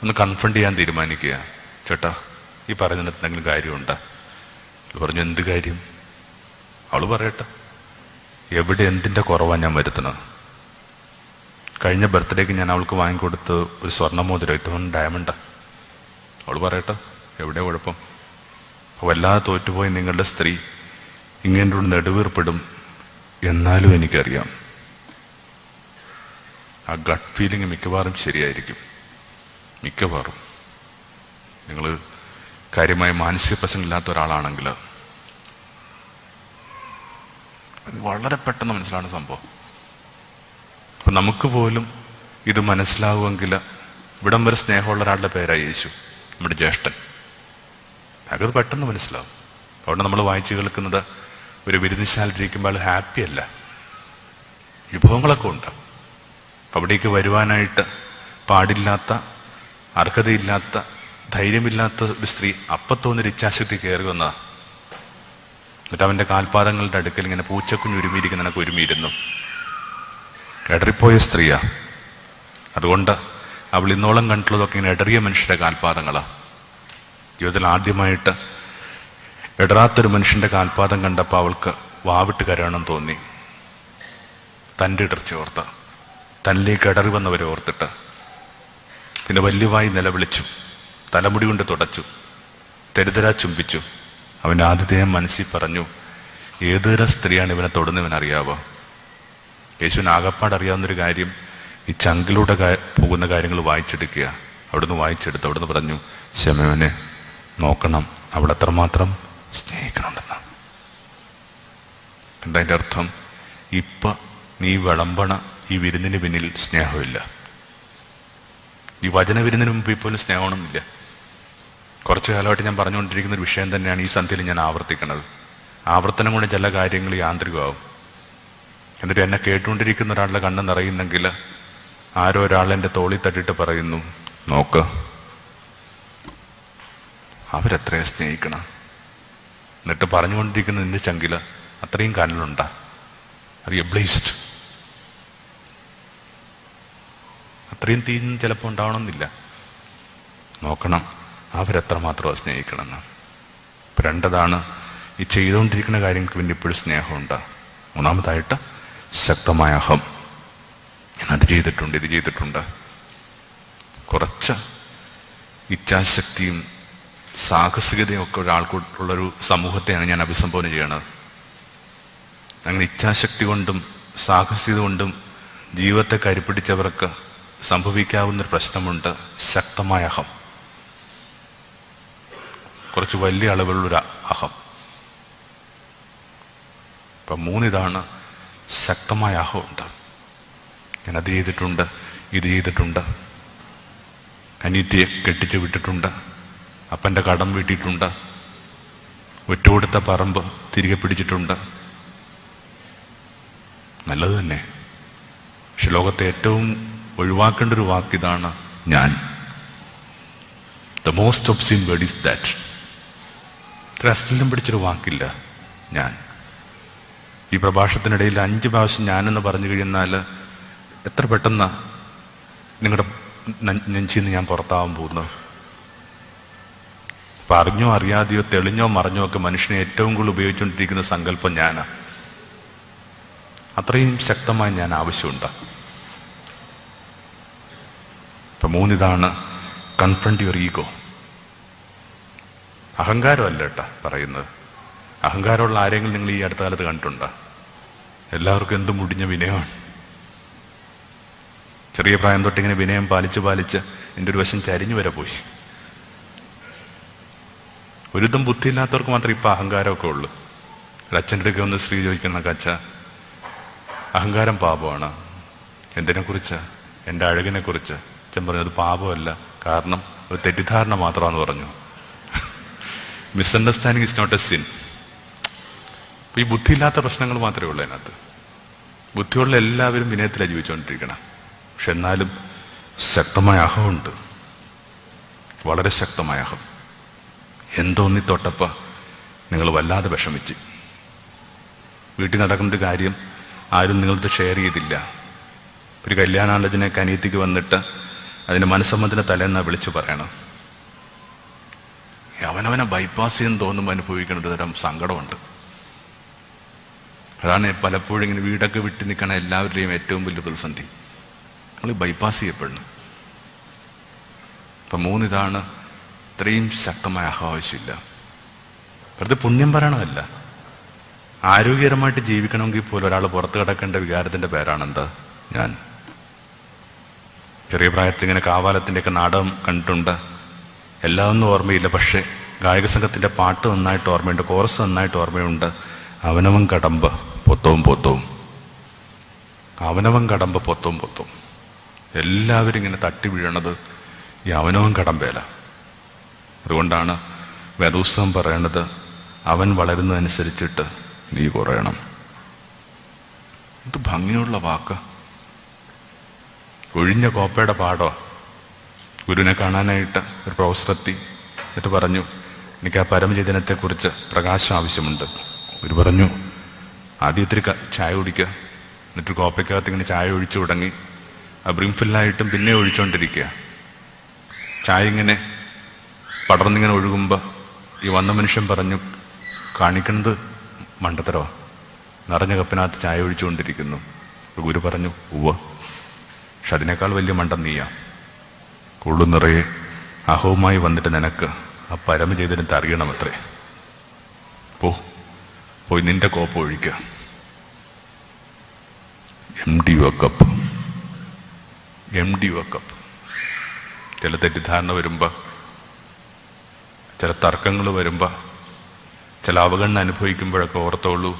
ഒന്ന് കൺഫ്രണ്ട് ചെയ്യാൻ തീരുമാനിക്കുക. ചേട്ടാ, ഈ പറയുന്നതിന് എന്തെങ്കിലും കാര്യമുണ്ടോ? പറഞ്ഞു, എന്ത് കാര്യം? അവൾ പറയട്ടെ, എവിടെ എന്തിൻ്റെ കുറവാണ് ഞാൻ വരുത്തുന്നത്? കഴിഞ്ഞ ബർത്ത്ഡേക്ക് ഞാൻ അവൾക്ക് വാങ്ങിക്കൊടുത്ത് ഒരു സ്വർണ്ണമോതിരം, ഇത്തവണ ഡയമണ്ടാ. അവൾ പറയട്ടെ, എവിടെ കുഴപ്പം? വല്ലാതെ തോറ്റുപോയി നിങ്ങളുടെ സ്ത്രീ ഇങ്ങനൊരു നെടുവീർപ്പെടും. എന്നാലും എനിക്കറിയാം ആ ഗട്ട് ഫീലിംഗ് മിക്കവാറും ശരിയായിരിക്കും. മിക്കവാറും നിങ്ങൾ കാര്യമായ മാനസിക പ്രശ്നമില്ലാത്ത ഒരാളാണെങ്കിൽ വളരെ പെട്ടെന്ന് മനസ്സിലാണ് സംഭവം. അപ്പം നമുക്ക് പോലും ഇത് മനസ്സിലാവുമെങ്കിൽ, ഇവിടം വരെ സ്നേഹമുള്ള ഒരാളുടെ പേരാണ് യേശു, നമ്മുടെ ജ്യേഷ്ഠൻ. അത് പെട്ടെന്ന് മനസ്സിലാവും. അതുകൊണ്ട് നമ്മൾ വായിച്ചു കേൾക്കുന്നത്, ഒരു വിരുന്നിശാലിരിക്കുമ്പോൾ ആൾ ഹാപ്പി അല്ല, വിഭവങ്ങളൊക്കെ ഉണ്ട്. അവിടേക്ക് വരുവാനായിട്ട് പാടില്ലാത്ത അർഹതയില്ലാത്ത, ധൈര്യമില്ലാത്ത ഒരു സ്ത്രീ അപ്പത്തോന്നൊരു ഇച്ഛാശക്തി കയറി വന്ന, എന്നിട്ട് അവൻ്റെ കാൽപാദങ്ങളുടെ അടുക്കൽ ഇങ്ങനെ പൂച്ചക്കുഞ്ഞ് ഒരുമിയിരിക്കുന്ന കണക്ക് ഒരുമിയിരുന്നു. ഇടറിപ്പോയ സ്ത്രീയാ. അതുകൊണ്ട് അവൾ ഇന്നോളം കണ്ടിട്ടുള്ളതൊക്കെ ഇങ്ങനെ ഇടറിയ മനുഷ്യരുടെ കാൽപാദങ്ങളാണ്. ജീവിതത്തിൽ ആദ്യമായിട്ട് ഇടറാത്തൊരു മനുഷ്യന്റെ കാൽപാദം കണ്ടപ്പോൾ അവൾക്ക് വാവിട്ട് കരയണം തോന്നി. തൻ്റെ ഇടർച്ച ഓർത്ത്, തന്നിലേക്ക് ഇടറി വന്നവരെ ഓർത്തിട്ട്. പിന്നെ വല്യവായി നിലവിളിച്ചു, തലമുടി കൊണ്ട് തുടച്ചു, തെരുതരാ ചുംബിച്ചു. അവൻ്റെ ആതിഥേയം മനസ്സിൽ പറഞ്ഞു, ഏതൊരു സ്ത്രീയാണ് ഇവനെ തൊടുന്നവനറിയാവോ? യേശുവിന് ആകപ്പാട് അറിയാവുന്നൊരു കാര്യം ഈ ചങ്കിലൂടെ പോകുന്ന കാര്യങ്ങൾ വായിച്ചെടുക്കുക. അവിടുന്ന് വായിച്ചെടുത്ത് അവിടുന്ന് പറഞ്ഞു, ശമയോനെ നോക്കണം, അവൾ എത്രമാത്രം സ്നേഹിക്കണമെന്ന്. എന്താ അതിൻ്റെ അർത്ഥം? ഇപ്പം നീ വിളമ്പണ ഈ വിരുന്നിന് പിന്നിൽ സ്നേഹമില്ല. ഈ വചന വിരുന്നിന് മുമ്പ് ഇപ്പോഴും സ്നേഹമൊന്നുമില്ല. കുറച്ചു കാലമായിട്ട് ഞാൻ പറഞ്ഞുകൊണ്ടിരിക്കുന്ന ഒരു വിഷയം തന്നെയാണ് ഈ സന്ധ്യയിൽ ഞാൻ ആവർത്തിക്കുന്നത്. ആവർത്തനം കൊണ്ട് ചില കാര്യങ്ങൾ യാന്ത്രികമാവും. എന്നിട്ട് എന്നെ കേട്ടുകൊണ്ടിരിക്കുന്ന ഒരാളുടെ കണ്ണ് നിറയുന്നെങ്കിൽ ആരോ ഒരാൾ എൻ്റെ തോളിൽ തട്ടിട്ട് പറയുന്നു, നോക്ക്, അവരെത്രയാ സ്നേഹിക്കണം. എന്നിട്ട് പറഞ്ഞുകൊണ്ടിരിക്കുന്ന നിന്റെ ചങ്കില് അത്രയും കനലുണ്ടാ? അറിയ ബ്ലേസ്ഡ്. അത്രയും തീ ചിലപ്പോൾ ഉണ്ടാവണമെന്നില്ല. നോക്കണം അവരെത്രമാത്രമാണ് സ്നേഹിക്കണമെന്ന്. ഇപ്പം രണ്ടതാണ്, ഈ ചെയ്തുകൊണ്ടിരിക്കുന്ന കാര്യങ്ങൾക്ക് വേണ്ടി ഇപ്പോഴും സ്നേഹമുണ്ട്. മൂന്നാമതായിട്ട് ശക്തമായ അഹം. ഞാൻ അത് ചെയ്തിട്ടുണ്ട്, ഇത് ചെയ്തിട്ടുണ്ട്. കുറച്ച് ഇച്ഛാശക്തിയും സാഹസികതയും ഒക്കെ ഒരാൾക്കുള്ളൊരു സമൂഹത്തെയാണ് ഞാൻ അഭിസംബോധന ചെയ്യണത്. അങ്ങനെ ഇച്ഛാശക്തി കൊണ്ടും സാഹസികത കൊണ്ടും ജീവിതത്തെ കരുപ്പിടിച്ചവർക്ക് സംഭവിക്കാവുന്നൊരു പ്രശ്നമുണ്ട്, ശക്തമായ അഹം. കുറച്ച് വലിയ അളവിലുള്ളൊരു അഹം. ഇപ്പം മൂന്നിതാണ് ശക്തമായ അഹമുണ്ട്. ഞാൻ അത് ചെയ്തിട്ടുണ്ട്, ഇത് ചെയ്തിട്ടുണ്ട്, അനീതിയെ കെട്ടിച്ചു വിട്ടിട്ടുണ്ട്, അപ്പൻ്റെ കടം വീട്ടിയിട്ടുണ്ട്, ഒറ്റുകൊടുത്ത പറമ്പ് തിരികെ പിടിച്ചിട്ടുണ്ട്. നല്ലത് തന്നെ. പക്ഷെ ലോകത്തെ ഏറ്റവും ഒഴിവാക്കേണ്ട ഒരു വാക്കിതാണ് ഞാൻ. The most obscene word is that. ഇത്ര അശ്ലീലം പിടിച്ചൊരു വാക്കില്ല ഞാൻ. ഈ പ്രഭാഷണത്തിനിടയിൽ 5 പ്രാവശ്യം ഞാനെന്ന് പറഞ്ഞു കഴിഞ്ഞാൽ എത്ര പെട്ടെന്ന് നിങ്ങളുടെ നെഞ്ചിന്ന് ഞാൻ പുറത്താവാൻ പോകുന്നത്. അപ്പം അറിഞ്ഞോ അറിയാതെയോ തെളിഞ്ഞോ മറിഞ്ഞോ ഒക്കെ മനുഷ്യനെ ഏറ്റവും കൂടുതൽ ഉപയോഗിച്ചുകൊണ്ടിരിക്കുന്ന സങ്കല്പം ഞാനാണ്. അത്രയും ശക്തമായി ഞാൻ ആവശ്യമുണ്ട്. ഇപ്പം മൂന്നിതാണ്, കൺഫ്രണ്ട് യുവർ ഈഗോ. അഹങ്കാരമല്ല കേട്ടാ പറയുന്നത്. അഹങ്കാരമുള്ള ആരെങ്കിലും നിങ്ങൾ ഈ അടുത്ത കാലത്ത് കണ്ടിട്ടുണ്ടോ? എല്ലാവർക്കും എന്ത് മുടിഞ്ഞ വിനയമാണ്. ചെറിയ പ്രായം തൊട്ടിങ്ങനെ വിനയം പാലിച്ച് പാലിച്ച് എൻ്റെ ഒരു വശം ചരിഞ്ഞു വരെ പോയി. ഒരുതും ബുദ്ധിയില്ലാത്തവർക്ക് മാത്രമേ ഇപ്പം അഹങ്കാരമൊക്കെ ഉള്ളൂ. ഒരു അച്ഛൻ്റെ അടുക്കെ ഒന്ന് സ്ത്രീ ചോദിക്കുന്ന കച്ച, അഹങ്കാരം പാപമാണ്. എന്തിനെക്കുറിച്ച്? എൻ്റെ അഴകിനെക്കുറിച്ച്. അച്ഛൻ പറഞ്ഞു അത് പാപമല്ല, കാരണം ഒരു തെറ്റിദ്ധാരണ മാത്രമാണെന്ന് പറഞ്ഞു. Misunderstanding is not a sin. ഈ ബുദ്ധിയില്ലാത്ത പ്രശ്നങ്ങൾ മാത്രമേ ഉള്ളൂ അതിനകത്ത്. ബുദ്ധിയുള്ള എല്ലാവരും വിനയത്തിലാണ് ജീവിച്ചുകൊണ്ടിരിക്കണം. പക്ഷെ എന്നാലും ശക്തമായ അഹമുണ്ട്, വളരെ ശക്തമായ അഹം. എന്തോന്നി തൊട്ടപ്പോൾ നിങ്ങൾ വല്ലാതെ വിഷമിച്ച്. വീട്ടിൽ നടക്കുന്നൊരു കാര്യം ആരും നിങ്ങളത് ഷെയർ ചെയ്തില്ല. ഒരു കല്യാണാലോചനയൊക്കെ അനിയത്തിക്ക് വന്നിട്ട് അതിൻ്റെ മനസ്സമ്മതത്തിന് തലേന്നാ വിളിച്ചു പറയണം. അവനവനെ ബൈപ്പാസ് ചെയ്യുന്ന തോന്നുമ്പോൾ അനുഭവിക്കുന്ന ഒരു തരം സങ്കടമുണ്ട്. അതാണ് പലപ്പോഴും ഇങ്ങനെ വീടൊക്കെ വിട്ട് നിൽക്കണ എല്ലാവരുടെയും ഏറ്റവും വലിയ പ്രതിസന്ധി. നമ്മൾ ബൈപ്പാസ് ചെയ്യപ്പെടുന്നു. അപ്പം മൂന്നിതാണ്, ഇത്രയും ശക്തമായ ആവശ്യമില്ല. വെറുതെ പുണ്യം പറയണമല്ല, ആരോഗ്യകരമായിട്ട് ജീവിക്കണമെങ്കിൽ പോലും ഒരാൾ പുറത്ത് കിടക്കേണ്ട വികാരത്തിൻ്റെ പേരാണെന്താ? ഞാൻ. ചെറിയ പ്രായത്തിൽ ഇങ്ങനെ കാവാലത്തിൻ്റെയൊക്കെ നാടകം കണ്ടിട്ടുണ്ട്. എല്ലാം ഒന്നും ഓർമ്മയില്ല, പക്ഷേ ഗായക സംഘത്തിൻ്റെ പാട്ട് നന്നായിട്ട് ഓർമ്മയുണ്ട്, കോറസ് നന്നായിട്ട് ഓർമ്മയുണ്ട്. അവനവൻ കടമ്പ് പൊത്തവും പൊത്തവും, അവനവൻ കടമ്പ് പൊത്തവും പൊത്തവും. എല്ലാവരും ഇങ്ങനെ തട്ടി വീഴണത് ഈ അവനവൻ കടമ്പേല. അതുകൊണ്ടാണ് വേദപുസ്തകം പറയണത്, അവൻ വളരുന്നതനുസരിച്ചിട്ട് നീ കുറയണം. ഇത് ഭംഗിയുള്ള വാക്ക്. ഒഴിഞ്ഞ കോപ്പയുടെ പാടോ, ഗുരുവിനെ കാണാനായിട്ട് ഒരു പ്രൊഫസറെത്തി. എന്നിട്ട് പറഞ്ഞു, എനിക്ക് ആ പരമചൈതന്യത്തെക്കുറിച്ച് പ്രകാശം ആവശ്യമുണ്ട്. ഗുരു പറഞ്ഞു, ആദ്യം ഇത്തിരി ചായ കുടിക്കുക. എന്നിട്ട് കോപ്പയ്ക്കകത്ത് ഇങ്ങനെ ചായ ഒഴിച്ചു തുടങ്ങി. ആ ബ്രിംഫില്ലായിട്ടും പിന്നെ ഒഴിച്ചുകൊണ്ടിരിക്കുക. ചായ ഇങ്ങനെ പടർന്നിങ്ങനെ ഒഴുകുമ്പോൾ ഈ വന്ന മനുഷ്യൻ പറഞ്ഞു, കാണിക്കുന്നത് മണ്ടത്തരവാ, നിറഞ്ഞ കപ്പിനകത്ത് ചായ ഒഴിച്ചുകൊണ്ടിരിക്കുന്നു. ഗുരു പറഞ്ഞു, ഉവ്വ, പക്ഷെ അതിനേക്കാൾ വലിയ മണ്ടൻ നീയാ. ഉള്ളു നിറയെ അഹവുമായി വന്നിട്ട് നിനക്ക് ആ പരമചൈതന്യത്തെ അറിയണമത്രേ. പോയി നിന്റെ കോപ്പ ഒഴിക്കുക. Empty cup. ചില തെറ്റിദ്ധാരണ വരുമ്പോൾ, ചില തർക്കങ്ങൾ വരുമ്പോൾ, ചില അവഗണന അനുഭവിക്കുമ്പോഴൊക്കെ ഓർത്തോളൂ,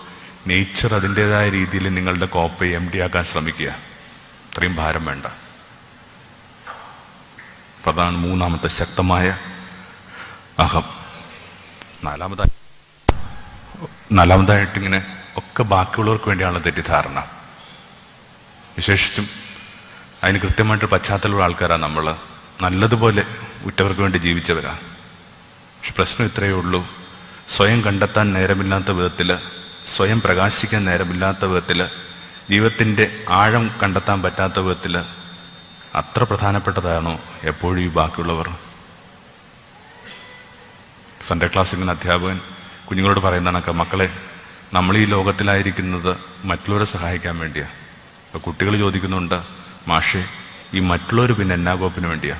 നേച്ചർ അതിൻ്റെതായ രീതിയിൽ നിങ്ങളുടെ കോപ്പയെ എംടി ആക്കാൻ ശ്രമിക്കുക. അത്രയും ഭാരം വേണ്ട. അപ്പം അതാണ് മൂന്നാമത്തെ ശക്തമായ അഹം. നാലാമതായിട്ടിങ്ങനെ ഒക്കെ ബാക്കിയുള്ളവർക്ക് വേണ്ടിയാണ് തെറ്റിദ്ധാരണ. വിശേഷിച്ചും അതിന് കൃത്യമായിട്ട് പശ്ചാത്തലമുള്ള ആൾക്കാരാണ് നമ്മൾ. നല്ലതുപോലെ ഉറ്റവർക്ക് വേണ്ടി ജീവിച്ചവരാ. പക്ഷെ പ്രശ്നം ഇത്രയേ ഉള്ളൂ, സ്വയം കണ്ടെത്താൻ നേരമില്ലാത്ത വിധത്തിൽ, സ്വയം പ്രകാശിക്കാൻ നേരമില്ലാത്ത വിധത്തിൽ, ജീവിതത്തിൻ്റെ ആഴം കണ്ടെത്താൻ പറ്റാത്ത വിധത്തിൽ അത്ര പ്രധാനപ്പെട്ടതാണോ എപ്പോഴും ഈ ബാക്കിയുള്ളവർ? സൺഡേ ക്ലാസ്സിൽ അധ്യാപകൻ കുഞ്ഞുങ്ങളോട് പറയുന്നതാണൊക്കെ, മക്കളെ, നമ്മൾ ഈ ലോകത്തിലായിരിക്കുന്നത് മറ്റുള്ളവരെ സഹായിക്കാൻ വേണ്ടിയാണ്. അപ്പോൾ കുട്ടികൾ ചോദിക്കുന്നുണ്ട്, മാഷേ, ഈ മറ്റുള്ളവർ പിന്നെ എന്നാ കോപ്പിന് വേണ്ടിയാ?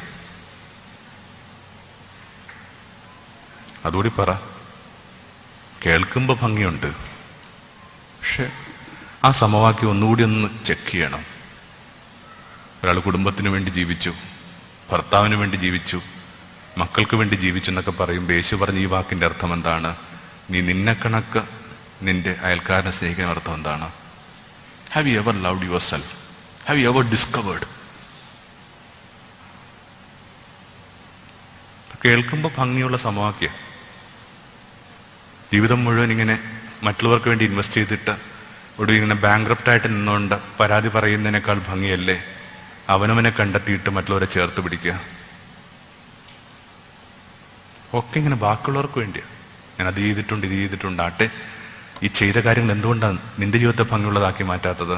അതുകൂടി പറ. കേൾക്കുമ്പോൾ ഭംഗിയുണ്ട്, പക്ഷെ ആ സമവാക്യം ഒന്നുകൂടി ഒന്ന് ചെക്ക് ചെയ്യണം. ഒരാൾ കുടുംബത്തിന് വേണ്ടി ജീവിച്ചു, ഭർത്താവിന് വേണ്ടി ജീവിച്ചു, മക്കൾക്ക് വേണ്ടി ജീവിച്ചു എന്നൊക്കെ പറയുമ്പോൾ യേശു പറഞ്ഞ ഈ വാക്കിൻ്റെ അർത്ഥം എന്താണ്? നീ നിന്നെ കണക്ക് നിന്റെ അയൽക്കാരനെ സ്നേഹിക്കുന്ന അർത്ഥം എന്താണ്? Have you ever loved your self? Have you ever discovered? കേൾക്കുമ്പോൾ ഭംഗിയുള്ള സമവാക്യം. ജീവിതം മുഴുവൻ ഇങ്ങനെ മറ്റുള്ളവർക്ക് വേണ്ടി ഇൻവെസ്റ്റ് ചെയ്തിട്ട് ഒടുവിൽ ഇങ്ങനെ ബാങ്ക്രപ്റ്റായിട്ട് നിന്നുകൊണ്ട് പരാതി പറയുന്നതിനേക്കാൾ ഭംഗിയല്ലേ അവനവനെ കണ്ടെത്തിയിട്ട് മറ്റുള്ളവരെ ചേർത്ത് പിടിക്കുക? ഒക്കെ ഇങ്ങനെ ബാക്കിയുള്ളവർക്ക് വേണ്ടിയാണ്. ഞാൻ അത് ചെയ്തിട്ടുണ്ട്, ഇത് ചെയ്തിട്ടുണ്ട്. ആട്ടെ, ഈ ചെയ്ത കാര്യങ്ങൾ എന്തുകൊണ്ടാണ് നിന്റെ ജീവിതത്തെ ഭംഗിയുള്ളതാക്കി മാറ്റാത്തത്?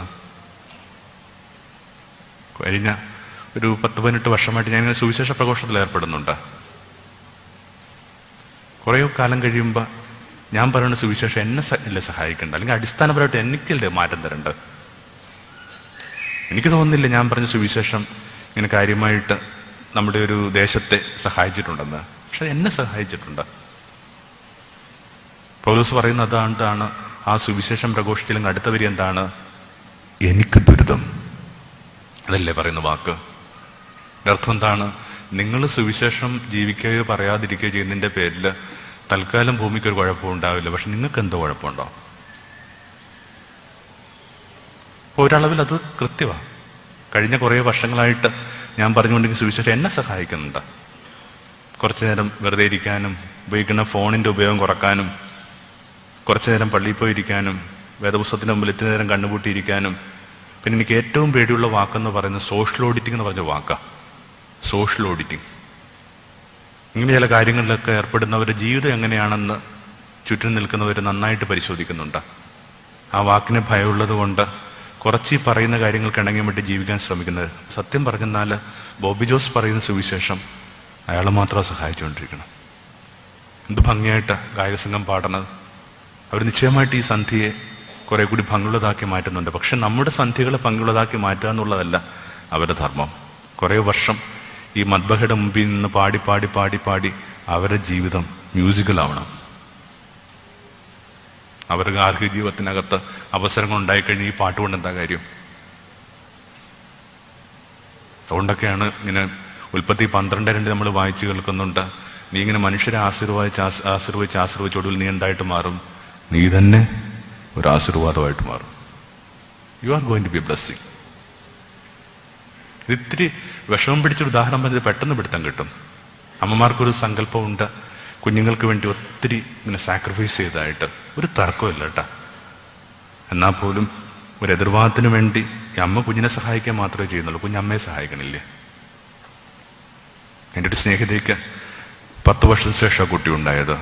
കഴിഞ്ഞ ഒരു 10-18 വർഷമായിട്ട് ഞാൻ ഇങ്ങനെ സുവിശേഷ പ്രഘോഷത്തിൽ ഏർപ്പെടുന്നുണ്ട്. കുറേ കാലം കഴിയുമ്പോൾ ഞാൻ പറയുന്ന സുവിശേഷം എന്നെ അല്ലേ സഹായിക്കേണ്ട, അല്ലെങ്കിൽ അടിസ്ഥാനപരമായിട്ട് എനിക്കല്ലേ മാറ്റം തരേണ്ടത്? എനിക്ക് തോന്നുന്നില്ല ഞാൻ പറഞ്ഞ സുവിശേഷം ഇങ്ങനെ കാര്യമായിട്ട് നമ്മുടെ ഒരു ദേശത്തെ സഹായിച്ചിട്ടുണ്ടെന്ന്. പക്ഷെ എന്നെ സഹായിച്ചിട്ടുണ്ട്. പൗലോസ് പറയുന്ന അതാണ്, ആ സുവിശേഷം പ്രഘോഷിച്ചില്ലെങ്കിൽ അടുത്ത വരി എന്താണ്? എനിക്ക് ദുരിതം. അതല്ലേ പറയുന്ന വാക്ക്. അർത്ഥം എന്താണ്? നിങ്ങൾ സുവിശേഷം ജീവിക്കുകയോ പറയാതിരിക്കുകയോ ചെയ്യുന്നതിൻ്റെ പേരിൽ തൽക്കാലം ഭൂമിക്കൊരു കുഴപ്പമുണ്ടാവില്ല, പക്ഷെ നിങ്ങൾക്ക് എന്തോ കുഴപ്പമുണ്ടോ? ഒരളവിൽ അത് കൃത്യമാണ്. കഴിഞ്ഞ കുറേ വർഷങ്ങളായിട്ട് ഞാൻ പറഞ്ഞുകൊണ്ടെങ്കിൽ സുവിശേഷം എന്നെ സഹായിക്കുന്നുണ്ട്. കുറച്ചു നേരം വെറുതെ ഇരിക്കാനും, ഉപയോഗിക്കുന്ന ഫോണിൻ്റെ ഉപയോഗം കുറക്കാനും, കുറച്ചു നേരം പള്ളിയിൽ പോയിരിക്കാനും, വേദപുസ്തകത്തിന് മുമ്പിൽ ഇത്തിരി നേരം കണ്ണുപൂട്ടിയിരിക്കാനും. പിന്നെ എനിക്ക് ഏറ്റവും പേടിയുള്ള വാക്കെന്ന് പറയുന്നത് സോഷ്യൽ ഓഡിറ്റിംഗ് എന്ന് പറഞ്ഞ വാക്കാണ്. Social auditing. ഇങ്ങനെ ചില കാര്യങ്ങളിലൊക്കെ ഏർപ്പെടുന്നവരുടെ ജീവിതം എങ്ങനെയാണെന്ന് ചുറ്റും നിൽക്കുന്നവർ നന്നായിട്ട് പരിശോധിക്കുന്നുണ്ട്. ആ വാക്കിന് ഭയമുള്ളത് കൊണ്ട് കുറച്ച് ഈ പറയുന്ന കാര്യങ്ങൾക്ക് ഇണങ്ങി വേണ്ടി ജീവിക്കാൻ ശ്രമിക്കുന്നത്. സത്യം പറഞ്ഞെന്നാൽ ബോബി ജോസ് പറയുന്ന സുവിശേഷം അയാളെ മാത്രം സഹായിച്ചുകൊണ്ടിരിക്കണം. എന്ത് ഭംഗിയായിട്ട് ഗായകസംഘം പാടണത്. അവർ നിശ്ചയമായിട്ട് ഈ സന്ധ്യയെ കുറെ കൂടി ഭംഗിയുള്ളതാക്കി മാറ്റുന്നുണ്ട്. പക്ഷെ നമ്മുടെ സന്ധ്യകളെ ഭംഗിയുള്ളതാക്കി മാറ്റുക എന്നുള്ളതല്ല അവരുടെ ധർമ്മം. കുറേ വർഷം ഈ മദ്ബഹയുടെ മുമ്പിൽ നിന്ന് പാടി പാടി പാടി പാടി അവരുടെ ജീവിതം മ്യൂസിക്കലാവണം. അവർക്ക് ഗാർഹിക ജീവിതത്തിനകത്ത് അവസരങ്ങൾ ഉണ്ടായിക്കഴിഞ്ഞാൽ ഈ പാട്ട് കൊണ്ട് എന്താ കാര്യം? അതുകൊണ്ടൊക്കെയാണ് ഇങ്ങനെ ഉൽപ്പത്തി 12:2 നമ്മൾ വായിച്ചു കേൾക്കുന്നുണ്ട്. നീ ഇങ്ങനെ മനുഷ്യരെ ആശീർവദിച്ചൊടുവിൽ നീ എന്തായിട്ട് മാറും? നീ തന്നെ ഒരു ആശീർവാദമായിട്ട് മാറും. You are going to be a blessing. ഇത്തിരി വിഷമം പിടിച്ചൊരു ഉദാഹരണം പറഞ്ഞത് പെട്ടെന്ന് പിടുത്തം കിട്ടും. അമ്മമാർക്കൊരു സങ്കല്പമുണ്ട്, കുഞ്ഞുങ്ങൾക്ക് വേണ്ടി ഒത്തിരി ഇങ്ങനെ സാക്രിഫൈസ് ചെയ്തതായിട്ട്. ഒരു തർക്കമില്ല കേട്ടോ. എന്നാൽ പോലും ഒരു എതിർവാദത്തിന് വേണ്ടി ഈ അമ്മ കുഞ്ഞിനെ സഹായിക്കാൻ മാത്രമേ ചെയ്യുന്നുള്ളൂ, കുഞ്ഞമ്മയെ സഹായിക്കണില്ലേ? എൻ്റെ ഒരു സ്നേഹിതയ്ക്ക് 10 വർഷത്തിന് ശേഷം ആ കുട്ടി ഉണ്ടായത്.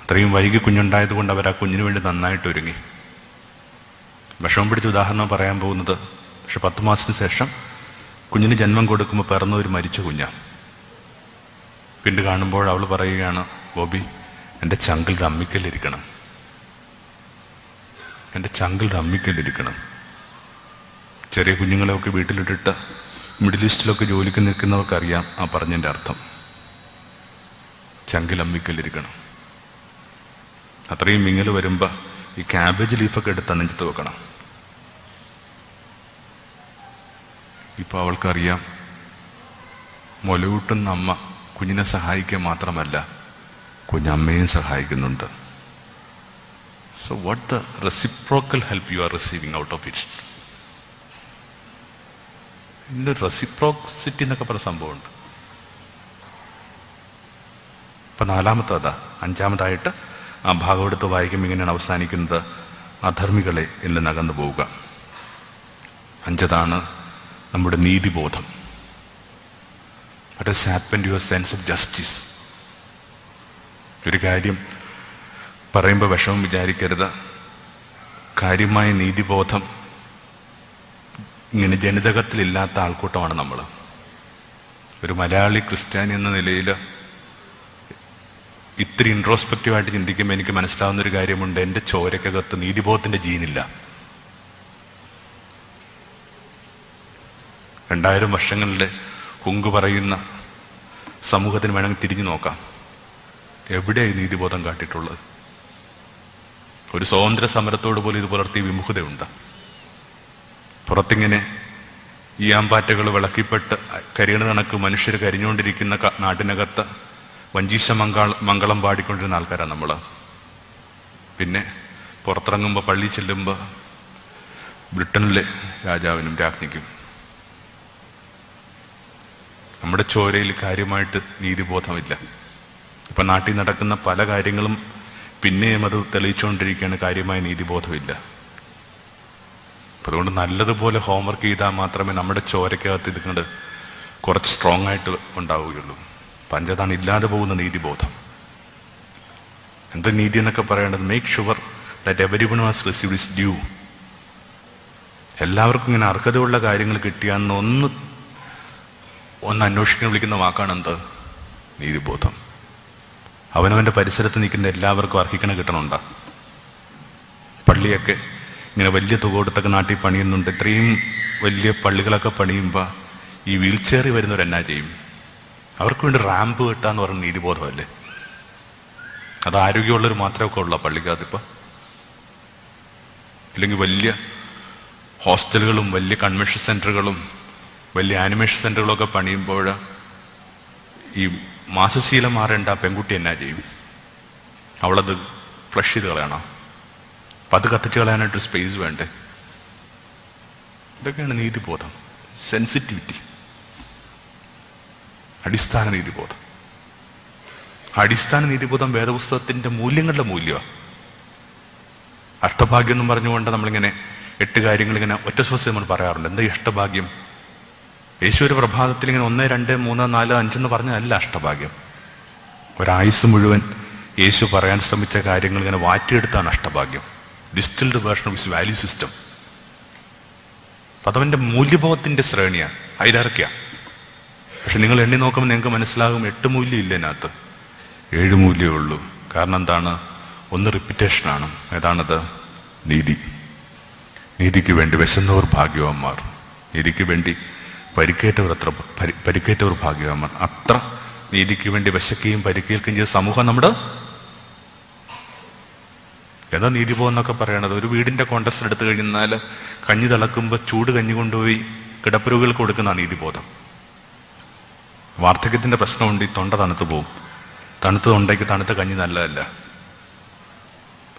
അത്രയും വൈകി കുഞ്ഞുണ്ടായത് കൊണ്ട് അവർ ആ കുഞ്ഞിന് വേണ്ടി നന്നായിട്ട് ഒരുങ്ങി. വിഷമം പിടിച്ച ഉദാഹരണം പറയാൻ പോകുന്നത്, പക്ഷെ 10 മാസത്തിന് ശേഷം കുഞ്ഞിന് ജന്മം കൊടുക്കുമ്പോൾ പിറന്ന ഒരു മരിച്ച കുഞ്ഞാണ്. പിന്നീട് കാണുമ്പോൾ അവൾ പറയുകയാണ്, ബോബി എൻ്റെ ചങ്കിൽ അമ്മിക്കല്ലിരിക്കണം, എൻ്റെ ചങ്കിൽ അമ്മിക്കല്ലിരിക്കണം. ചെറിയ കുഞ്ഞുങ്ങളെയൊക്കെ വീട്ടിലിട്ടിട്ട് മിഡിൽ ഈസ്റ്റിലൊക്കെ ജോലിക്ക് നിൽക്കുന്നവർക്കറിയാം ആ പറഞ്ഞതിൻ്റെ അർത്ഥം. ചങ്കിൽ അമ്മിക്കല്ലിരിക്കണം. അത്രയും മിങ്ങൽ വരുമ്പോൾ ഈ ക്യാബേജ് ലീഫൊക്കെ എടുത്ത് നെഞ്ചത്ത് വെക്കണം. ഇപ്പൊ അവൾക്കറിയാം, മുലയൂട്ടുന്ന അമ്മ കുഞ്ഞിനെ സഹായിക്കുക മാത്രമല്ല കുഞ്ഞമ്മയും സഹായിക്കുന്നുണ്ട്. So what the reciprocal help you are receiving out of it? ഇതിൻ്റെ റെസിപ്രോസിറ്റി എന്നൊക്കെ പറഞ്ഞ സംഭവമുണ്ട്. ഇപ്പൊ 4-ാമത്തെ അതാ. 5-ാമതായിട്ട് ആ ഭാഗം എടുത്ത് വായിക്കുമ്പോൾ ഇങ്ങനെയാണ് അവസാനിക്കുന്നത്, അധർമ്മികളെ എന്നിൽ നകന്നു പോവുക. 5താണ് നമ്മുടെ നീതിബോധം. What has happened to your sense of justice? ഒരു കാര്യം പറയുമ്പോൾ വിഷമം വിചാരിക്കരുത്. കാര്യമായ നീതിബോധം ഇങ്ങനെ ജനിതകത്തിലില്ലാത്ത ആൾക്കൂട്ടമാണ് നമ്മൾ. ഒരു മലയാളി ക്രിസ്ത്യാനി എന്ന നിലയിൽ ഇത്തിരി ഇൻട്രോസ്പെക്റ്റീവായിട്ട് ചിന്തിക്കുമ്പോൾ എനിക്ക് മനസ്സിലാവുന്ന ഒരു കാര്യമുണ്ട്, എൻ്റെ ചോരക്കകത്ത് നീതിബോധത്തിന്റെ ജീനില്ല. 2000 വർഷങ്ങളിലെ ഹുങ്ക് പറയുന്ന സമൂഹത്തിന് വേണമെങ്കിൽ തിരിഞ്ഞു നോക്കാം. എവിടെയായി നീതിബോധം കാട്ടിയിട്ടുള്ളത്? ഒരു സ്വാതന്ത്ര്യ സമരത്തോട് പോലും ഇത് പുലർത്തിയ വിമുഖതയുണ്ട്. പുറത്തിങ്ങനെ ഈ ആമ്പാറ്റകൾ വിളക്കിപ്പെട്ട് കരിയണ കണക്ക് മനുഷ്യർ കരിഞ്ഞുകൊണ്ടിരിക്കുന്ന നാട്ടിനകത്ത് വഞ്ചീശ മംഗളം പാടിക്കൊണ്ടിരുന്ന ആൾക്കാരാണ് നമ്മൾ. പിന്നെ പുറത്തിറങ്ങുമ്പോൾ പള്ളി ചെല്ലുമ്പോൾ ബ്രിട്ടനിലെ രാജാവിനും രാജ്ഞിക്കും. നമ്മുടെ ചോരയിൽ കാര്യമായിട്ട് നീതിബോധമില്ല. ഇപ്പൊ നാട്ടിൽ നടക്കുന്ന പല കാര്യങ്ങളും പിന്നെയും അത് തെളിയിച്ചുകൊണ്ടിരിക്കുകയാണ്, കാര്യമായ നീതിബോധമില്ല. അതുകൊണ്ട് നല്ലതുപോലെ ഹോംവർക്ക് ചെയ്താൽ മാത്രമേ നമ്മുടെ ചോരക്കകത്ത് ഇതിങ്ങോട്ട് കുറച്ച് സ്ട്രോങ് ആയിട്ട് ഉണ്ടാവുകയുള്ളൂ. പഞ്ചതാണ് ഇല്ലാതെ പോകുന്ന നീതിബോധം. എന്താ നീതി എന്നൊക്കെ പറയേണ്ടത്? Make sure that everyone has received his due. എല്ലാവർക്കും ഇങ്ങനെ അർഹതയുള്ള കാര്യങ്ങൾ കിട്ടിയാന്ന് ഒന്ന് അന്വേഷിക്കാൻ വിളിക്കുന്ന വാക്കാണ് എന്ത്? നീതിബോധം. അവനവന്റെ പരിസരത്ത് നിൽക്കുന്ന എല്ലാവർക്കും അർഹിക്കണ കിട്ടണുണ്ട്. പള്ളിയൊക്കെ ഇങ്ങനെ വലിയ തുക കൊടുത്തൊക്കെ നാട്ടിൽ പണിയുന്നുണ്ട്. ഇത്രയും വലിയ പള്ളികളൊക്കെ പണിയുമ്പോൾ ഈ വീൽ ചെയറിൽ വരുന്നവരെന്നാ ചെയ്യും? അവർക്ക് വേണ്ടി റാമ്പ് കിട്ടാന്ന് പറയുന്ന നീതിബോധമല്ലേ? അത് ആരോഗ്യമുള്ളവർ മാത്രമൊക്കെ ഉള്ള പള്ളിക്കകത്തിപ്പോൾ. ഇല്ലെങ്കിൽ വലിയ ഹോസ്റ്റലുകളും വലിയ കൺവെൻഷൻ സെന്ററുകളും വലിയ ആനിമേഷൻ സെന്ററുകളൊക്കെ പണിയുമ്പോൾ ഈ മാസശീലം മാറേണ്ട പെൺകുട്ടി എന്നാ ചെയ്യും? അവളത് ഫ്ലഷ് ചെയ്ത് കളയണം. അപ്പം അത് കത്തിച്ച് കളയാനായിട്ട് സ്പേസ് വേണ്ടേ? ഇതൊക്കെയാണ് നീതിബോധം. സെൻസിറ്റിവിറ്റി, അടിസ്ഥാന നീതിബോധം. അടിസ്ഥാന നീതിബോധം വേദപുസ്തകത്തിന്റെ മൂല്യങ്ങളുടെ മൂല്യമാണ്. അഷ്ടഭാഗ്യം എന്നും പറഞ്ഞുകൊണ്ട് നമ്മളിങ്ങനെ 8 കാര്യങ്ങൾ ഇങ്ങനെ ഒറ്റ ശ്വാസം നമ്മൾ പറയാറുണ്ട്. എന്താ അഷ്ടഭാഗ്യം? യേശു ഒരു പ്രഭാതത്തിൽ ഇങ്ങനെ 1, 2, 3, 4, 5 എന്ന് പറഞ്ഞതല്ല അഷ്ടഭാഗ്യം. ഒരായുസ് മുഴുവൻ യേശു പറയാൻ ശ്രമിച്ച കാര്യങ്ങൾ ഇങ്ങനെ വാറ്റിയെടുത്താണ് അഷ്ടഭാഗ്യം. Distilled version of his value system. അതവന്റെ മൂല്യബോധത്തിന്റെ ശ്രേണിയാണ്, ഹൈറാർക്കിയാണ്. പക്ഷെ നിങ്ങൾ എണ്ണി നോക്കുമ്പോൾ നിങ്ങൾക്ക് മനസ്സിലാകും 8 മൂല്യം ഇല്ല ഇതിനകത്ത്, 7 മൂല്യമേ ഉള്ളൂ. കാരണം എന്താണ്? ഒന്ന് റിപ്പിറ്റേഷനാണ്. ഏതാണത്? നീതി. നീതിക്ക് വേണ്ടി വിശന്നവർ ഭാഗ്യവാന്മാർ, നീതിക്ക് വേണ്ടി പരിക്കേറ്റവർ ഭാഗ്യവാന്മാർ. അത്ര നീതിക്ക് വേണ്ടി വിശക്കുകയും പരിക്കേൽക്കുകയും ചെയ്ത സമൂഹം നമ്മുടെ. എന്താ നീതിബോധം എന്നൊക്കെ പറയണത്? ഒരു വീടിന്റെ കോണ്ടസ്റ്റ് എടുത്തു കഴിഞ്ഞാൽ കഞ്ഞി തിളക്കുമ്പോൾ ചൂട് കഞ്ഞി കൊണ്ടുപോയി കിടപ്പുരോഗികൾക്ക് കൊടുക്കുന്ന നീതിബോധം. വാർദ്ധക്യത്തിന്റെ പ്രശ്നമുണ്ട്, ഈ തൊണ്ട തണുത്ത് പോകും. തണുത്ത തൊണ്ടയ്ക്ക് തണുത്ത കഞ്ഞി നല്ലതല്ല.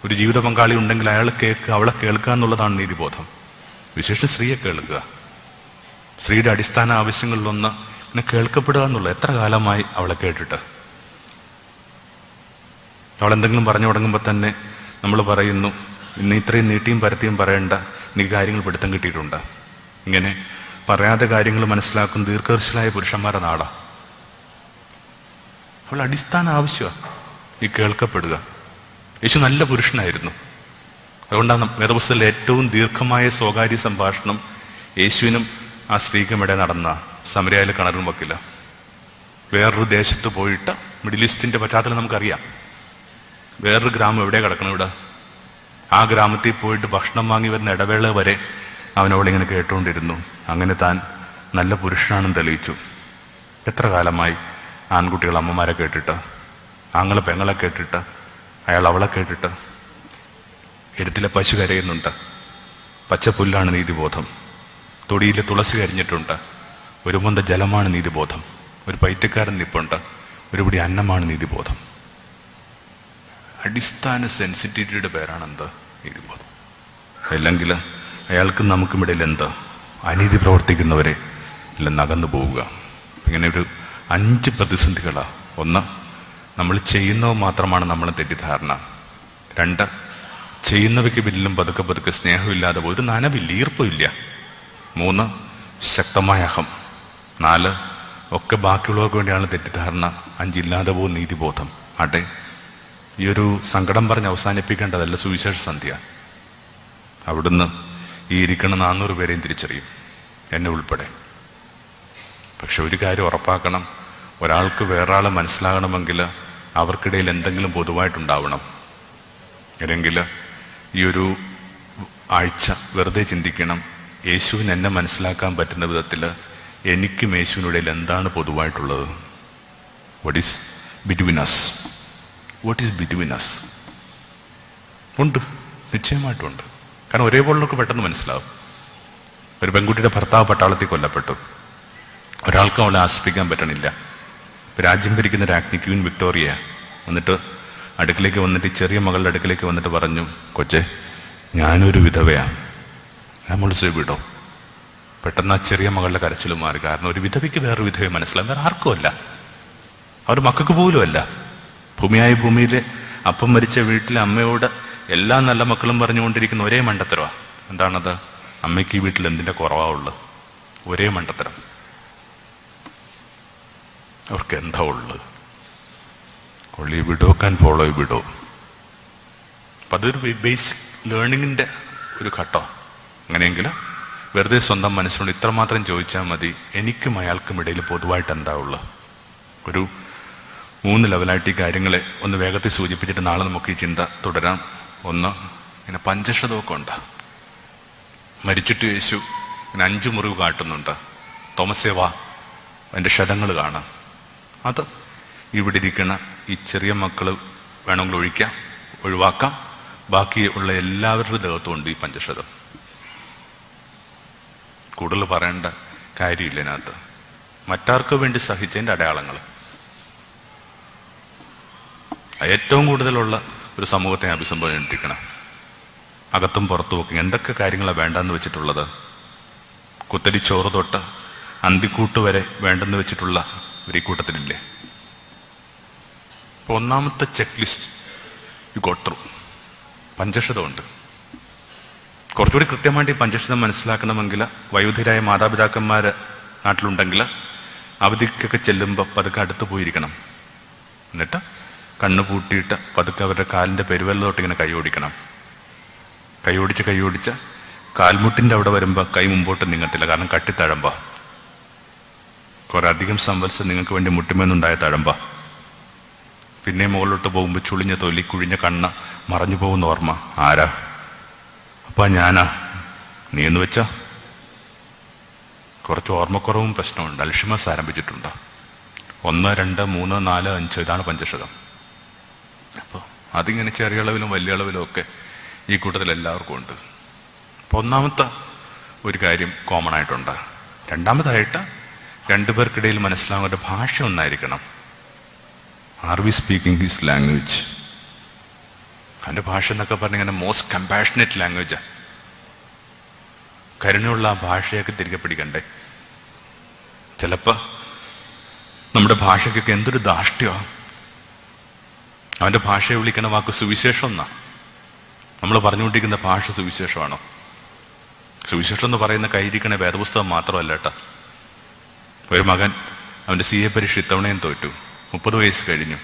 ഒരു ജീവിത പങ്കാളി ഉണ്ടെങ്കിൽ അയാൾ കേൾക്കുക, അവളെ കേൾക്കുക എന്നുള്ളതാണ് നീതിബോധം. വിശേഷിച്ച് സ്ത്രീയെ കേൾക്കുക. സ്ത്രീയുടെ അടിസ്ഥാന ആവശ്യങ്ങളിലൊന്ന് പിന്നെ കേൾക്കപ്പെടുക എന്നുള്ളത്. എത്ര കാലമായി അവളെ കേട്ടിട്ട്? അവളെന്തെങ്കിലും പറഞ്ഞു തുടങ്ങുമ്പോൾ തന്നെ നമ്മൾ പറയുന്നു, ഇന്ന് ഇത്രയും നീട്ടിയും പരത്തിയും പറയേണ്ട, എനിക്ക് കാര്യങ്ങൾ പിടുത്തം കിട്ടിയിട്ടുണ്ട്. ഇങ്ങനെ പറയാതെ കാര്യങ്ങൾ മനസ്സിലാക്കുന്ന ദീർഘദർശികളായ പുരുഷന്മാരുടെ നാടാ. അവൾ അടിസ്ഥാന ആവശ്യമാണ് ഈ കേൾക്കപ്പെടുക. യേശു നല്ല പുരുഷനായിരുന്നു. അതുകൊണ്ടാണ് വേദപുസ്തകത്തിലെ ഏറ്റവും ദീർഘമായ സ്വകാര്യ സംഭാഷണം യേശുവിനും ആ സ്ത്രീക്കും ഇടയിൽ നടന്ന സമരയിലെ കിണറും വക്കില്ല. വേറൊരു ദേശത്ത് പോയിട്ട്, മിഡിൽ ഈസ്റ്റിന്റെ പശ്ചാത്തലം നമുക്കറിയാം, വേറൊരു ഗ്രാമം എവിടെ കിടക്കണം, ഇവിടെ ആ ഗ്രാമത്തിൽ പോയിട്ട് ഭക്ഷണം വാങ്ങി വരുന്ന ഇടവേള വരെ അവനവളിങ്ങനെ കേട്ടുകൊണ്ടിരുന്നു. അങ്ങനെ താൻ നല്ല പുരുഷനാണെന്ന് തെളിയിച്ചു. എത്ര കാലമായി ആൺകുട്ടികൾ അമ്മമാരെ കേട്ടിട്ട്, ആങ്ങളെ പെങ്ങളെ കേട്ടിട്ട്, അയാൾ അവളെ കേട്ടിട്ട്. എരുത്തിലെ പശു കരയുന്നുണ്ട്, പച്ചപ്പുല്ലാണ് നീതിബോധം. തൊടിയിലെ തുളസി കരിഞ്ഞിട്ടുണ്ട്, ഒരു മുന്ത ജലമാണ് നീതിബോധം. ഒരു പൈറ്റക്കാരൻ നിപ്പുണ്ട്, ഒരുപിടി അന്നമാണ് നീതിബോധം. അടിസ്ഥാന സെൻസിറ്റിവിറ്റിയുടെ പേരാണ് എന്ത്? നീതിബോധം. അല്ലെങ്കിൽ അയാൾക്കും നമുക്കും ഇടയിൽ എന്ത്? അനീതി പ്രവർത്തിക്കുന്നവരെ എല്ലാം നകന്നു പോവുക. ഇങ്ങനെ ഒരു 5 പ്രതിസന്ധികളാണ്. 1, നമ്മൾ ചെയ്യുന്നവ മാത്രമാണ് നമ്മളെ തെറ്റിദ്ധാരണ. 2, ചെയ്യുന്നവയ്ക്ക് പിന്നിലും പതുക്കെ പതുക്കെ സ്നേഹമില്ലാതെ ഒരു നനവില്ല, ഈർപ്പമില്ല. 3, ശക്തമായ അഹം. 4, ഒക്കെ ബാക്കിയുള്ളവർക്ക് വേണ്ടിയാണ് തെറ്റിദ്ധാരണ. 5, ഇല്ലാതെ പോകുന്ന നീതിബോധം. ആട്ടെ, ഈ ഒരു സങ്കടം പറഞ്ഞ് അവസാനിപ്പിക്കേണ്ടതല്ല സുവിശേഷ സന്ധ്യ. അവിടുന്ന് ഈ ഇരിക്കുന്ന 400 പേരെയും തിരിച്ചറിയും, എന്നെ ഉൾപ്പെടെ. പക്ഷെ ഒരു കാര്യം ഉറപ്പാക്കണം, ഒരാൾക്ക് വേറൊരാളെ മനസ്സിലാകണമെങ്കിൽ അവർക്കിടയിൽ എന്തെങ്കിലും പൊതുവായിട്ടുണ്ടാവണം. അല്ലെങ്കിൽ ഈ ഒരു ആഴ്ച വെറുതെ ചിന്തിക്കണം, യേശുവിന് എന്നെ മനസ്സിലാക്കാൻ പറ്റുന്ന വിധത്തിൽ എനിക്കും യേശുവിനിടയിൽ എന്താണ് പൊതുവായിട്ടുള്ളത്? What is between us? What is between us? ഉണ്ട്, നിശ്ചയമായിട്ടുണ്ട്. കാരണം ഒരേപോലുള്ളവർക്ക് പെട്ടെന്ന് മനസ്സിലാവും. ഒരു പെൺകുട്ടിയുടെ ഭർത്താവ് പട്ടാളത്തിൽ കൊല്ലപ്പെട്ടു. ഒരാൾക്കും അവളെ ആശ്രയിക്കാൻ പറ്റണില്ല. രാജ്യം ഭരിക്കുന്ന രാജ്ഞി ക്വീൻ വിക്ടോറിയ വന്നിട്ട് അടുക്കിലേക്ക് വന്നിട്ട്, ചെറിയ മകളുടെ അടുക്കിലേക്ക് വന്നിട്ട് പറഞ്ഞു, കൊച്ചെ, ഞാനൊരു വിധവയാണ്, നമ്മൾ വിടോ. പെട്ടെന്ന് ആ ചെറിയ മകളുടെ കരച്ചിൽ മാറി. കാരണം ഒരു വിധവയ്ക്ക് വേറൊരു വിധവയെ മനസ്സിലാവും, വേറെ ആർക്കും അല്ല, അവർ മക്കൾക്ക് പോലും അല്ല. ഭൂമിയായ ഭൂമിയിലെ അപ്പം മരിച്ച വീട്ടിലെ അമ്മയോട് എല്ലാ നല്ല മക്കളും പറഞ്ഞുകൊണ്ടിരിക്കുന്ന ഒരേ മണ്ടത്തരമാണ്. എന്താണത്? അമ്മയ്ക്ക് ഈ വീട്ടിൽ എന്തിൻ്റെ കുറവാണുള്ളത്? ഒരേ മണ്ടത്തരം. അവർക്ക് എന്താ ഉള്ളത്? Only widow can follow widow. അപ്പം അതൊരു ബേസിക് ലേണിങ്ങിൻ്റെ ഒരു ഘട്ടം. അങ്ങനെയെങ്കിൽ വെറുതെ സ്വന്തം മനസ്സിനോട് ഇത്രമാത്രം ചോദിച്ചാൽ മതി, എനിക്കും അയാൾക്കും ഇടയിൽ പൊതുവായിട്ട് എന്താ ഉള്ളത്? ഒരു 3 ലെവലായിട്ട് ഈ കാര്യങ്ങളെ ഒന്ന് വേഗത്തിൽ സൂചിപ്പിച്ചിട്ട് നാളെ നമുക്ക് ഈ ചിന്ത തുടരാം. 1, ഇങ്ങനെ പഞ്ചക്ഷതമൊക്കെ ഉണ്ട്. മരിച്ചിട്ട് യേശു ഇങ്ങനെ 5 മുറിവ് കാട്ടുന്നുണ്ട്. തോമസേവ അതിൻ്റെ ക്ഷതങ്ങൾ കാണാം. അത് ഇവിടെ ഇരിക്കുന്ന ഈ ചെറിയ മക്കൾ വേണമെങ്കിൽ ഒഴിവാക്കാം. ബാക്കി ഉള്ള എല്ലാവരുടെ ദേഹത്തുമുണ്ട് ഈ പഞ്ചക്ഷതം. കൂടുതൽ പറയേണ്ട കാര്യമില്ല ഇതിനകത്ത്. മറ്റാർക്ക് വേണ്ടി സഹിച്ചതിൻ്റെ അടയാളങ്ങൾ. ഏറ്റവും കൂടുതലുള്ള ഒരു സമൂഹത്തെ അഭിസംബോധന ചെയ്തിരിക്കണം. അകത്തും പുറത്തും ഒക്കെ എന്തൊക്കെ കാര്യങ്ങളാണ് വേണ്ടെന്ന് വെച്ചിട്ടുള്ളത്? കുത്തരിച്ചോറ് തൊട്ട് അന്തിക്കൂട്ട് വരെ വേണ്ടെന്ന് വെച്ചിട്ടുള്ള ഒരു കൂട്ടത്തിലില്ലേ? അപ്പോൾ ഒന്നാമത്തെ checklist you got through. പഞ്ചക്ഷതമുണ്ട്. കുറച്ചുകൂടി കൃത്യമായിട്ട് ഈ പഞ്ചക്ഷതം മനസ്സിലാക്കണമെങ്കിൽ വയോധികരായ മാതാപിതാക്കന്മാർ നാട്ടിലുണ്ടെങ്കിൽ അവധിക്കൊക്കെ ചെല്ലുമ്പോൾ പതുക്കെ അടുത്ത് പോയിരിക്കണം. എന്നിട്ട് കണ്ണ് പൂട്ടിയിട്ട് പതുക്കെ അവരുടെ കാലിൻ്റെ പെരുവെല്ല തൊട്ടിങ്ങനെ കൈ ഓടിക്കണം. കൈ ഓടിച്ച് കാൽമുട്ടിൻ്റെ അവിടെ വരുമ്പോൾ കൈ മുമ്പോട്ട് നീങ്ങത്തില്ല. കാരണം കട്ടിത്തഴമ്പ. കുറെ അധികം സംവത്സരം നിങ്ങൾക്ക് വേണ്ടി മുട്ടുമെന്നുണ്ടായ തഴമ്പ. പിന്നെ മുകളിലോട്ട് പോകുമ്പോൾ ചുളിഞ്ഞ തൊലി, കുഴിഞ്ഞ കണ്ണ്, മറഞ്ഞു പോകുന്ന ഓർമ്മ. ആരാ? അപ്പാ ഞാനാ. നീ എന്ന് വെച്ചാ കുറച്ച് ഓർമ്മക്കുറവും പ്രശ്നമുണ്ട്. അൽഷിമസ് ആരംഭിച്ചിട്ടുണ്ട്. 1, 2, 3, 4, 5 ഇതാണ് പഞ്ചക്ഷതം. അപ്പോൾ അതിങ്ങനെ ചെറിയ അളവിലും വലിയ അളവിലും ഒക്കെ ഈ കൂട്ടത്തിൽ എല്ലാവർക്കും ഉണ്ട്. അപ്പോൾ ഒന്നാമത്തെ ഒരു കാര്യം കോമൺ ആയിട്ടുണ്ട്. രണ്ടാമതായിട്ട് 2 പേർക്കിടയിൽ മനസ്സിലാവുന്ന ഭാഷ ഒന്നായിരിക്കണം. Are we speaking his language? അതിൻ്റെ ഭാഷ എന്നൊക്കെ പറഞ്ഞിങ്ങനെ മോസ്റ്റ് കമ്പാഷനേറ്റ് ലാംഗ്വേജാണ്. കരുണയുള്ള ആ ഭാഷയൊക്കെ തിരികെ പിടിക്കണ്ടേ? ചിലപ്പോൾ നമ്മുടെ ഭാഷയ്ക്കൊക്കെ എന്തൊരു ധാർഷ്ട്യമാണ്. അവൻ്റെ ഭാഷയെ വിളിക്കുന്ന വാക്ക് സുവിശേഷം എന്നാ. നമ്മൾ പറഞ്ഞുകൊണ്ടിരിക്കുന്ന ഭാഷ സുവിശേഷമാണോ? സുവിശേഷം എന്ന് പറയുന്ന കയ്യിരിക്കണ വേദപുസ്തകം മാത്രമല്ല കേട്ടോ. ഒരു മകൻ അവൻ്റെ CA പരീക്ഷ ഇത്തവണയും തോറ്റു. 30 വയസ്സ് കഴിഞ്ഞു.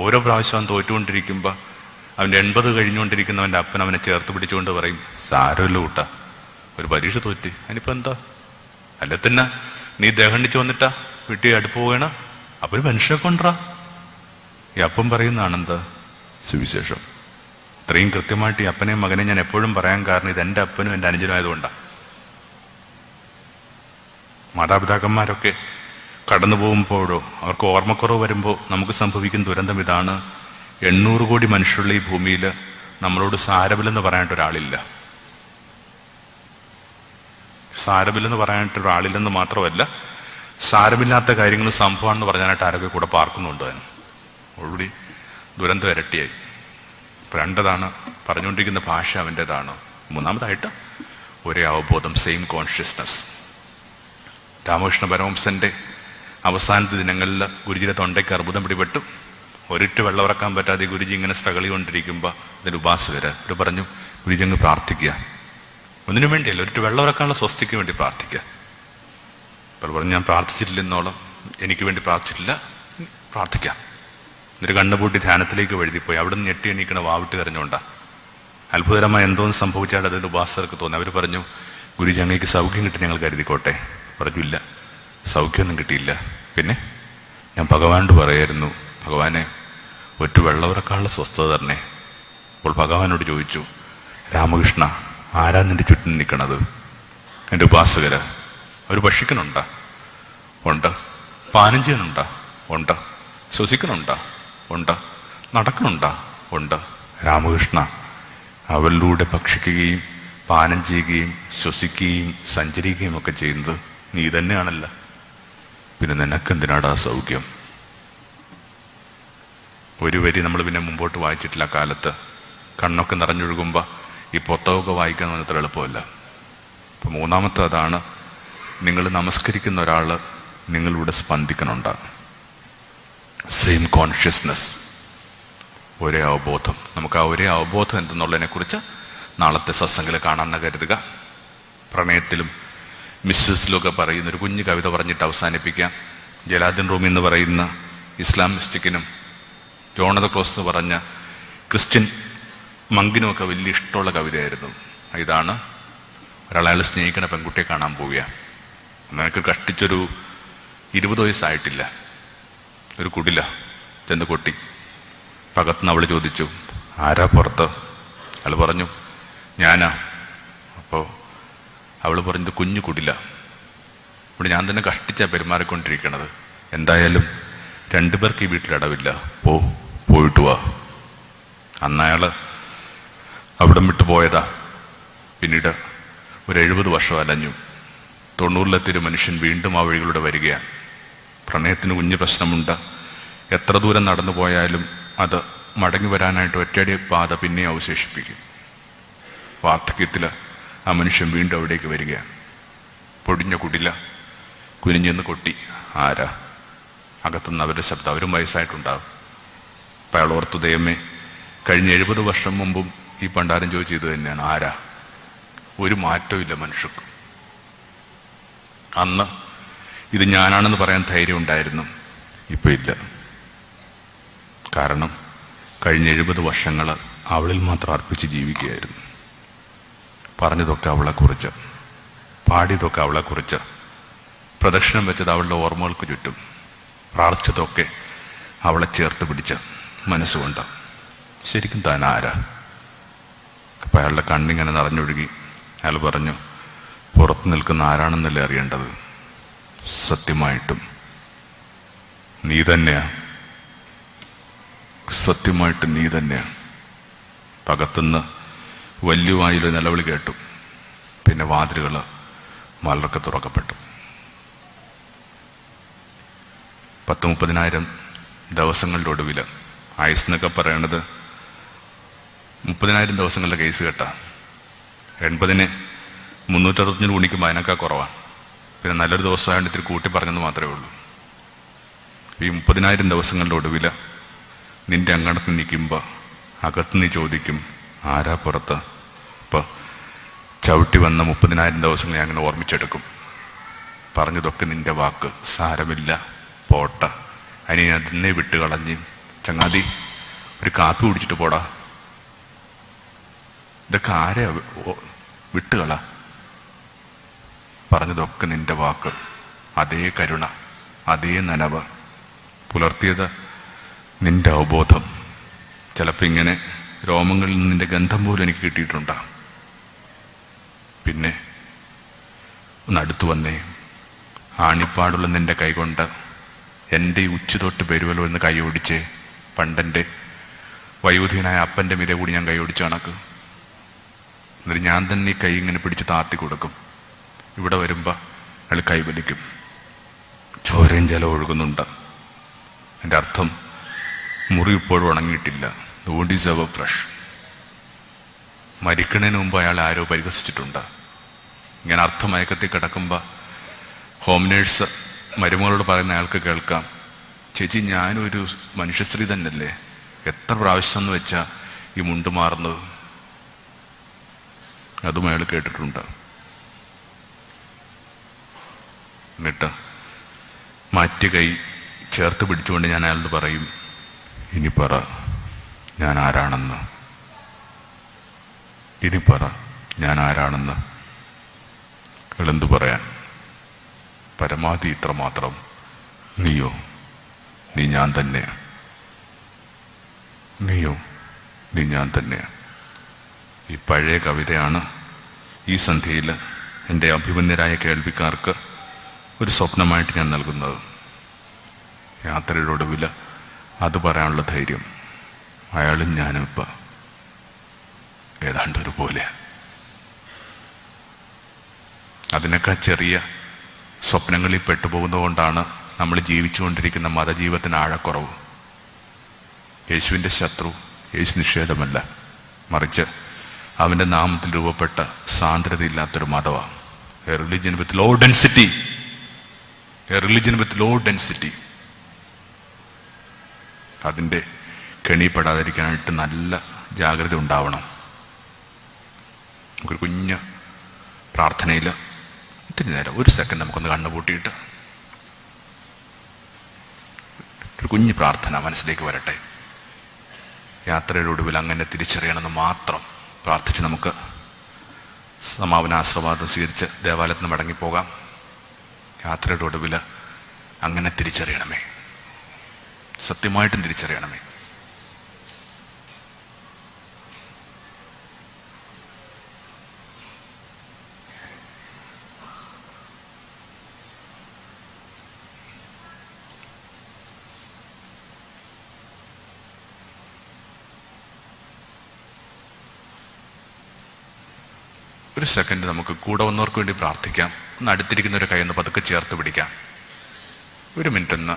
ഓരോ പ്രാവശ്യം അവൻ തോറ്റുകൊണ്ടിരിക്കുമ്പോൾ അവൻ്റെ 80 കഴിഞ്ഞുകൊണ്ടിരിക്കുന്നവൻ്റെ അപ്പൻ അവനെ ചേർത്ത് പിടിച്ചുകൊണ്ട് പറയും, സാരമല്ല കൂട്ടാ, ഒരു പരീക്ഷ തോറ്റി, അതിനിപ്പോൾ എന്താ, അല്ല തന്നെ നീ ദഹണിച്ച് വന്നിട്ടാ വീട്ടിൽ അടുപ്പ് പോകണ, അപ്പൊ ഒരു മനുഷ്യനെ കൊണ്ടുറാ. ഈ അപ്പം പറയുന്നതാണ് എന്താ, സുവിശേഷം. ഇത്രയും കൃത്യമായിട്ട് ഈ അപ്പനെയും മകനെ ഞാൻ എപ്പോഴും പറയാൻ കാരണം ഇത് എൻ്റെ അപ്പനും എൻ്റെ അനുജനും ആയതുകൊണ്ടാണ്. മാതാപിതാക്കന്മാരൊക്കെ കടന്നു പോകുമ്പോഴോ അവർക്ക് ഓർമ്മക്കുറവ് വരുമ്പോൾ നമുക്ക് സംഭവിക്കുന്ന ദുരന്തം ഇതാണ്. 800 കോടി മനുഷ്യരുള്ള ഈ ഭൂമിയിൽ നമ്മളോട് സാരമില്ലെന്ന് പറയാനായിട്ട് ഒരാളില്ല. സാരമില്ലെന്ന് പറയാനായിട്ട് ഒരാളില്ലെന്ന് മാത്രമല്ല, സാരമില്ലാത്ത കാര്യങ്ങൾ സംഭവമാണെന്ന് പറയാനായിട്ട് ആരൊക്കെ കൂടെ പാർക്കുന്നുണ്ട്. അതിന് ഓൾറെഡി ദുരന്തം ഇരട്ടിയായി. രണ്ടതാണ്, പറഞ്ഞുകൊണ്ടിരിക്കുന്ന ഭാഷ അവൻ്റെതാണ്. മൂന്നാമതായിട്ട് ഒരേ അവബോധം, സെയിം കോൺഷ്യസ്നസ്. രാമകൃഷ്ണ പരമഹംസന്റെ അവസാനത്തെ ദിനങ്ങളിൽ ഗുരുജിയുടെ തൊണ്ടയ്ക്ക് അർബുദം പിടിപെട്ടു. ഒരിട്ട് വെള്ളമിറക്കാൻ പറ്റാതെ ഗുരുജി ഇങ്ങനെ സ്ട്രഗിൾ ചെയ്തുകൊണ്ടിരിക്കുമ്പോൾ ഇതിന് ഉപാസകര് ഒരു പറഞ്ഞു, ഗുരുജി അങ്ങ് പ്രാർത്ഥിക്കുക, ഒന്നിനു വേണ്ടിയല്ല, ഒരിട്ട് വെള്ളമിറക്കാനുള്ള സ്വസ്തിക്ക് വേണ്ടി പ്രാർത്ഥിക്കുക. അപ്പോൾ പറഞ്ഞു, ഞാൻ പ്രാർത്ഥിച്ചിട്ടില്ലെന്നോളം, എനിക്ക് വേണ്ടി പ്രാർത്ഥിച്ചിട്ടില്ല, പ്രാർത്ഥിക്കാം. എന്നിട്ട് കണ്ണുപൂട്ടി ധ്യാനത്തിലേക്ക് വഴുതിപ്പോയി. അവിടെ നിന്ന് ഞെട്ടി എണീക്കണ വാവിട്ട് കരഞ്ഞുകൊണ്ടാ. അത്ഭുതകരമായി എന്തോന്ന് സംഭവിച്ചാൽ അതിൻ്റെ ഉപാസകർക്ക് തോന്നി. അവർ പറഞ്ഞു, ഗുരുജി അങ്ങേക്ക് സൗഖ്യം കിട്ടി ഞങ്ങൾ കരുതിക്കോട്ടെ. പറഞ്ഞു, ഇല്ല, സൗഖ്യമൊന്നും കിട്ടിയില്ല. പിന്നെ ഞാൻ ഭഗവാനോട് പറയായിരുന്നു, ഭഗവാനെ ഒറ്റ വെള്ളമിറക്കാനുള്ള സ്വസ്ഥത തരണേ. അപ്പോൾ ഭഗവാനോട് ചോദിച്ചു, രാമകൃഷ്ണ, ആരാ നിന്റെ ചുറ്റും നിൽക്കണത്? എൻ്റെ ഉപാസകര്. അവർ ഭക്ഷിക്കണുണ്ടാ? ഉണ്ട്. പാനം ചെയ്യണുണ്ടാ? ഉണ്ട്. ശ്വസിക്കണുണ്ടാ? ഉണ്ട്. നടക്കണുണ്ടാ? ഉണ്ട്. രാമകൃഷ്ണ, അവരിലൂടെ ഭക്ഷിക്കുകയും പാനം ചെയ്യുകയും ശ്വസിക്കുകയും സഞ്ചരിക്കുകയും ഒക്കെ ചെയ്യുന്നത് നീ തന്നെയാണല്ല, പിന്നെ നിനക്കെന്തിനാടാ സൗഖ്യം? ഒരു വരി നമ്മൾ പിന്നെ മുമ്പോട്ട് വായിച്ചിട്ടില്ല. കാലത്ത് കണ്ണൊക്കെ നിറഞ്ഞൊഴുകുമ്പോൾ ഈ പുസ്തകമൊക്കെ വായിക്കാൻ അത്ര എളുപ്പമല്ല. അപ്പം മൂന്നാമത്തെ അതാണ്, നിങ്ങൾ നമസ്കരിക്കുന്ന ഒരാൾ നിങ്ങളിവിടെ സ്പന്ദിക്കണുണ്ടാ. സെയിം കോൺഷ്യസ്നസ്, ഒരേ അവബോധം. നമുക്ക് ആ ഒരേ അവബോധം എന്തെന്നുള്ളതിനെ കുറിച്ച് നാളത്തെ സത്സംഗത്തിൽ കാണാമെന്ന് കരുതുക. പ്രണയത്തിലും മിസ്സിസിലൊക്കെ പറയുന്ന ഒരു കുഞ്ഞു കവിത പറഞ്ഞിട്ട് അവസാനിപ്പിക്കാം. ജലാലുദ്ദീൻ റൂമി എന്ന് പറയുന്ന ഇസ്ലാമിസ്റ്റിക്കിനും ജോണത ക്ലോസ് എന്ന് പറഞ്ഞ ക്രിസ്ത്യൻ മങ്കിനുമൊക്കെ വലിയ ഇഷ്ടമുള്ള കവിതയായിരുന്നു. ഇതാണ്, ഒരാളയാൾ സ്നേഹിക്കണ പെൺകുട്ടിയെ കാണാൻ പോവുകയാണ്. നിനക്ക് കഷ്ടിച്ചൊരു 20 വയസ്സായിട്ടില്ല. ഒരു കുടില ചെന്ന് കൊട്ടി. പകത്തുനിന്ന് അവൾ ചോദിച്ചു, ആരാ പുറത്ത്? അയാൾ പറഞ്ഞു, ഞാനാ. അപ്പോൾ അവൾ പറഞ്ഞത്, കുഞ്ഞു കുടില, ഇവിടെ ഞാൻ തന്നെ കഷ്ടിച്ചാ പെരുമാറിക്കൊണ്ടിരിക്കണത്. എന്തായാലും 2 പേർക്ക് ഈ വീട്ടിലിടവില്ല, പോയിട്ട് വാ. അന്നയാൾ അവിടം വിട്ടു പോയതാ. പിന്നീട് ഒരു 70 വർഷം അലഞ്ഞു. 90-ലെത്തിയൊരു മനുഷ്യൻ വീണ്ടും ആ വഴികളുടെ വരികയാണ്. പ്രണയത്തിന് കുഞ്ഞു പ്രശ്നമുണ്ട്. എത്ര ദൂരം നടന്നു പോയാലും അത് മടങ്ങി വരാനായിട്ട് ഒറ്റയടി പാത പിന്നെ അവശേഷിപ്പിക്കും. വാർദ്ധക്യത്തിൽ ആ മനുഷ്യൻ വീണ്ടും അവിടേക്ക് വരികയാണ്. പൊടിഞ്ഞ കുടില കുനിഞ്ഞെന്ന് കൊട്ടി. ആരാ? അകത്തുനിന്ന് അവരുടെ ശബ്ദം. അവരും വയസ്സായിട്ടുണ്ടാവും. അപ്പം അയാൾ ഓർത്തു, ദൈവമേ, കഴിഞ്ഞ 70 വർഷം മുമ്പും ഈ പണ്ടാരം ചോദിച്ചത് തന്നെയാണ്, ആരാ? ഒരു മാറ്റവും ഇല്ല മനുഷ്യർക്ക്. അന്ന് ഇത് ഞാനാണെന്ന് പറയാൻ ധൈര്യം ഉണ്ടായിരുന്നു, ഇപ്പം ഇല്ല. കാരണം കഴിഞ്ഞ 70 വർഷങ്ങൾ അവളിൽ മാത്രം അർപ്പിച്ച് ജീവിക്കുകയായിരുന്നു. പറഞ്ഞതൊക്കെ അവളെക്കുറിച്ച്, പാടിയതൊക്കെ അവളെക്കുറിച്ച്, പ്രദക്ഷിണം വെച്ചത് അവളുടെ ഓർമ്മകൾക്ക് ചുറ്റും, പ്രാർത്ഥിച്ചതൊക്കെ അവളെ ചേർത്ത് പിടിച്ച് മനസ്സുകൊണ്ട്. ശരിക്കും താൻ ആരാ? അപ്പം അയാളുടെ കണ്ണിങ്ങനെ നിറഞ്ഞൊഴുകി. അയാൾ പറഞ്ഞു, പുറത്ത് നിൽക്കുന്ന ആരാണെന്നല്ലേ അറിയേണ്ടത്, സത്യമായിട്ടും നീ തന്നെയാ, സത്യമായിട്ട് നീ തന്നെയാ. പകത്തുനിന്ന് വലിയ വായിലൊരു നിലവിളി കേട്ടു. പിന്നെ വാതിലുകൾ മലർക്കെ തുറക്കപ്പെട്ടു. 10-30,000 ദിവസങ്ങളുടെ ഒടുവിൽ, ആയുസ് എന്നൊക്കെ പറയണത് 30,000 ദിവസങ്ങളുടെ കേസ് കേട്ടാ. 80-ന് 365 ഗുണിക്കുമ്പോൾ അതിനൊക്കെ കുറവാണ്. പിന്നെ നല്ലൊരു ദിവസമായിട്ട് ഇത്തിരി കൂട്ടി പറഞ്ഞെന്ന് മാത്രമേ ഉള്ളൂ. ഈ 30,000 ദിവസങ്ങളുടെ ഒടുവിൽ നിന്റെ അങ്ങടത്ത് നിൽക്കുമ്പോൾ അകത്ത് നീ ചോദിക്കും, ആരാ പുറത്ത്? ഇപ്പോൾ ചവിട്ടി വന്ന 30,000 ദിവസങ്ങൾ ഞാൻ അങ്ങനെ ഓർമ്മിച്ചെടുക്കും. പറഞ്ഞതൊക്കെ നിന്റെ വാക്ക്, സാരമില്ല, പോട്ട, അതിനെ ഞാൻ അതിനെ വിട്ട് കളഞ്ഞ്, ചങ്ങാതി ഒരു കാപ്പി കുടിച്ചിട്ട് പോടാ, ഇതൊക്കെ ആരെയാ വിട്ടുകള. പറഞ്ഞതൊക്കെ നിന്റെ വാക്ക്, അതേ കരുണ, അതേ നനവ്, പുലർത്തിയത് നിന്റെ അവബോധം. ചിലപ്പോൾ ഇങ്ങനെ രോമങ്ങളിൽ നിന്ന് നിന്റെ ഗന്ധം പോലും എനിക്ക് കിട്ടിയിട്ടുണ്ടാകും. പിന്നെ ഒന്ന് അടുത്തു വന്നേ, ആണിപ്പാടുള്ള നിന്റെ കൈകൊണ്ട് എൻ്റെ ഈ ഉച്ച തൊട്ട് പെരുവൽ വന്ന് കൈ ഓടിച്ചേ. പണ്ടെൻ്റെ വയോധികനായ അപ്പൻ്റെ മീതെ കൂടി ഞാൻ കൈ ഓടിച്ച കണക്ക്. എന്നിട്ട് ഞാൻ തന്നെ ഈ കൈ ഇങ്ങനെ പിടിച്ച് താത്തി കൊടുക്കും. ഇവിടെ വരുമ്പോൾ അയാൾ കൈവലിക്കും. ചോരയും ജലം ഒഴുകുന്നുണ്ട്. എൻ്റെ അർത്ഥം മുറി ഇപ്പോഴും ഉണങ്ങിയിട്ടില്ല. Wound is ever fresh. മരിക്കണതിന് മുമ്പ് അയാൾ ആരോ പരിഹസിച്ചിട്ടുണ്ട്. ഇങ്ങനെ അർത്ഥമയക്കത്തിൽ കിടക്കുമ്പോൾ ഹോം നേഴ്സ് മരുമകളോട് പറയുന്ന അയാൾക്ക് കേൾക്കാം, ചേച്ചി ഞാനൊരു മനുഷ്യസ്ത്രീ തന്നെയല്ലേ, എത്ര പ്രാവശ്യം എന്ന് വെച്ചാൽ ഈ മുണ്ട് മാറുന്നത്. അതും അയാൾ കേട്ടിട്ടുണ്ട്. എന്നിട്ട് മാറ്റിയ കൈ ചേർത്ത് പിടിച്ചുകൊണ്ട് ഞാൻ അയാളോട് പറയും, ഇനി പറ ഞാൻ ആരാണെന്ന്, ഇനി പറ ഞാൻ ആരാണെന്ന്. അയാളെന്തു പറയാൻ? പരമാവധി ഇത്ര മാത്രം, നീയോ നീ ഞാൻ തന്നെയാ, നീയോ നീ ഞാൻ തന്നെയാ. ഈ പഴയ കവിതയാണ് ഈ സന്ധ്യയിൽ എൻ്റെ അഭിമന്യരായ കേൾവിക്കാർക്ക് ഒരു സ്വപ്നമായിട്ട് ഞാൻ നൽകുന്നത്. യാത്രയുടെ ഒടുവിൽ അത് പറയാനുള്ള ധൈര്യം അയാളും ഞാനും ഇപ്പം ഏതാണ്ട് ഒരുപോലെ. അതിനേക്കാൾ ചെറിയ സ്വപ്നങ്ങളിൽ പെട്ടുപോകുന്നതുകൊണ്ടാണ് നമ്മൾ ജീവിച്ചുകൊണ്ടിരിക്കുന്ന മതജീവിതത്തിന് ആഴക്കുറവ്. യേശുവിൻ്റെ ശത്രു യേശു നിഷേധമല്ല, മറിച്ച് അവൻ്റെ നാമത്തിൽ രൂപപ്പെട്ട സാന്ദ്രതയില്ലാത്തൊരു മതമാണ്. A religion with low density, a religion with low density. അതിൻ്റെ കെണിപ്പെടാതിരിക്കാനായിട്ട് നല്ല ജാഗ്രത ഉണ്ടാവണം. നമുക്കൊരു കുഞ്ഞ് പ്രാർത്ഥനയിൽ ഇത്തിരി നേരം, ഒരു സെക്കൻഡ് നമുക്കൊന്ന് കണ്ണുപൂട്ടിയിട്ട് ഒരു കുഞ്ഞ് പ്രാർത്ഥന മനസ്സിലേക്ക് വരട്ടെ. യാത്രയുടെ ഒടുവിൽ അങ്ങനെ തിരിച്ചറിയണമെന്ന് മാത്രം പ്രാർത്ഥിച്ച് നമുക്ക് സമാപനാശ്രവാദം സ്വീകരിച്ച് ദേവാലയത്തിന് മടങ്ങിപ്പോകാം. യാത്രയുടെ ഒടുവിൽ അങ്ങനെ തിരിച്ചറിയണമേ, സത്യമായിട്ടും തിരിച്ചറിയണമേ. ഒരു സെക്കൻഡ് നമുക്ക് കൂടെ വന്നവർക്ക് വേണ്ടി പ്രാർത്ഥിക്കാം. ഒന്ന് അടുത്തിരിക്കുന്നൊരു കൈ ഒന്ന് പതുക്കെ ചേർത്ത് പിടിക്കാം. ഒരു മിനിറ്റ് ഒന്ന്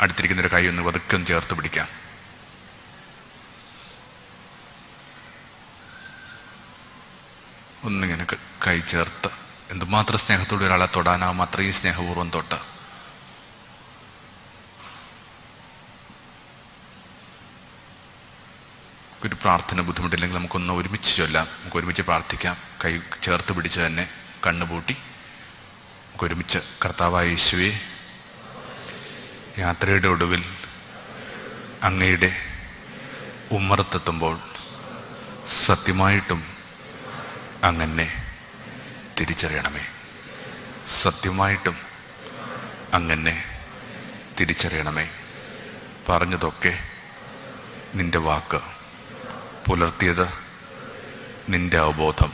അടുത്തിരിക്കുന്നൊരു കൈ ഒന്ന് പതുക്കെ ഒന്ന് ചേർത്ത് പിടിക്കാം. ഒന്നിങ്ങനെ കൈ ചേർത്ത് എന്തുമാത്രം സ്നേഹത്തോടെ ഒരാളെ തൊടാനാവും അത്രയും സ്നേഹപൂർവ്വം തൊട്ട് ഒരു പ്രാർത്ഥന ബുദ്ധിമുട്ടില്ലെങ്കിൽ നമുക്കൊന്ന് ഒരുമിച്ച് ചൊല്ലാം. നമുക്ക് ഒരുമിച്ച് പ്രാർത്ഥിക്കാം. കൈ ചേർത്ത് പിടിച്ച് തന്നെ കണ്ണുപൂട്ടി നമുക്ക് ഒരുമിച്ച് കർത്താവായ യേശുവേ, യാത്രയുടെ ഒടുവിൽ അങ്ങയുടെ ഉമ്മറത്തെത്തുമ്പോൾ സത്യമായിട്ടും അങ്ങനെ തിരിച്ചറിയണമേ, സത്യമായിട്ടും അങ്ങനെ തിരിച്ചറിയണമേ. പറഞ്ഞതൊക്കെ നിന്റെ വാക്ക്, പുലർത്തിയത് നിന്റെ അവബോധം,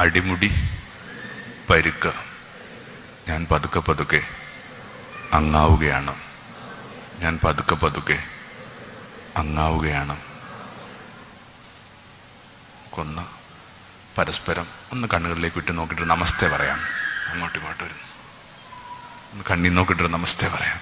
അടിമുടി പരുക്ക്. ഞാൻ പതുക്കെ പതുക്കെ അങ്ങാവുകയാണ്, ഞാൻ പതുക്കെ പതുക്കെ അങ്ങാവുകയാണ്. ഒന്ന് പരസ്പരം ഒന്ന് കണ്ണുകളിലേക്ക് വിട്ട് നോക്കിയിട്ട് നമസ്തേ പറയാം. അങ്ങോട്ടും ഇങ്ങോട്ടും ഒന്ന് കണ്ണീർ നോക്കിയിട്ട് നമസ്തേ പറയാം.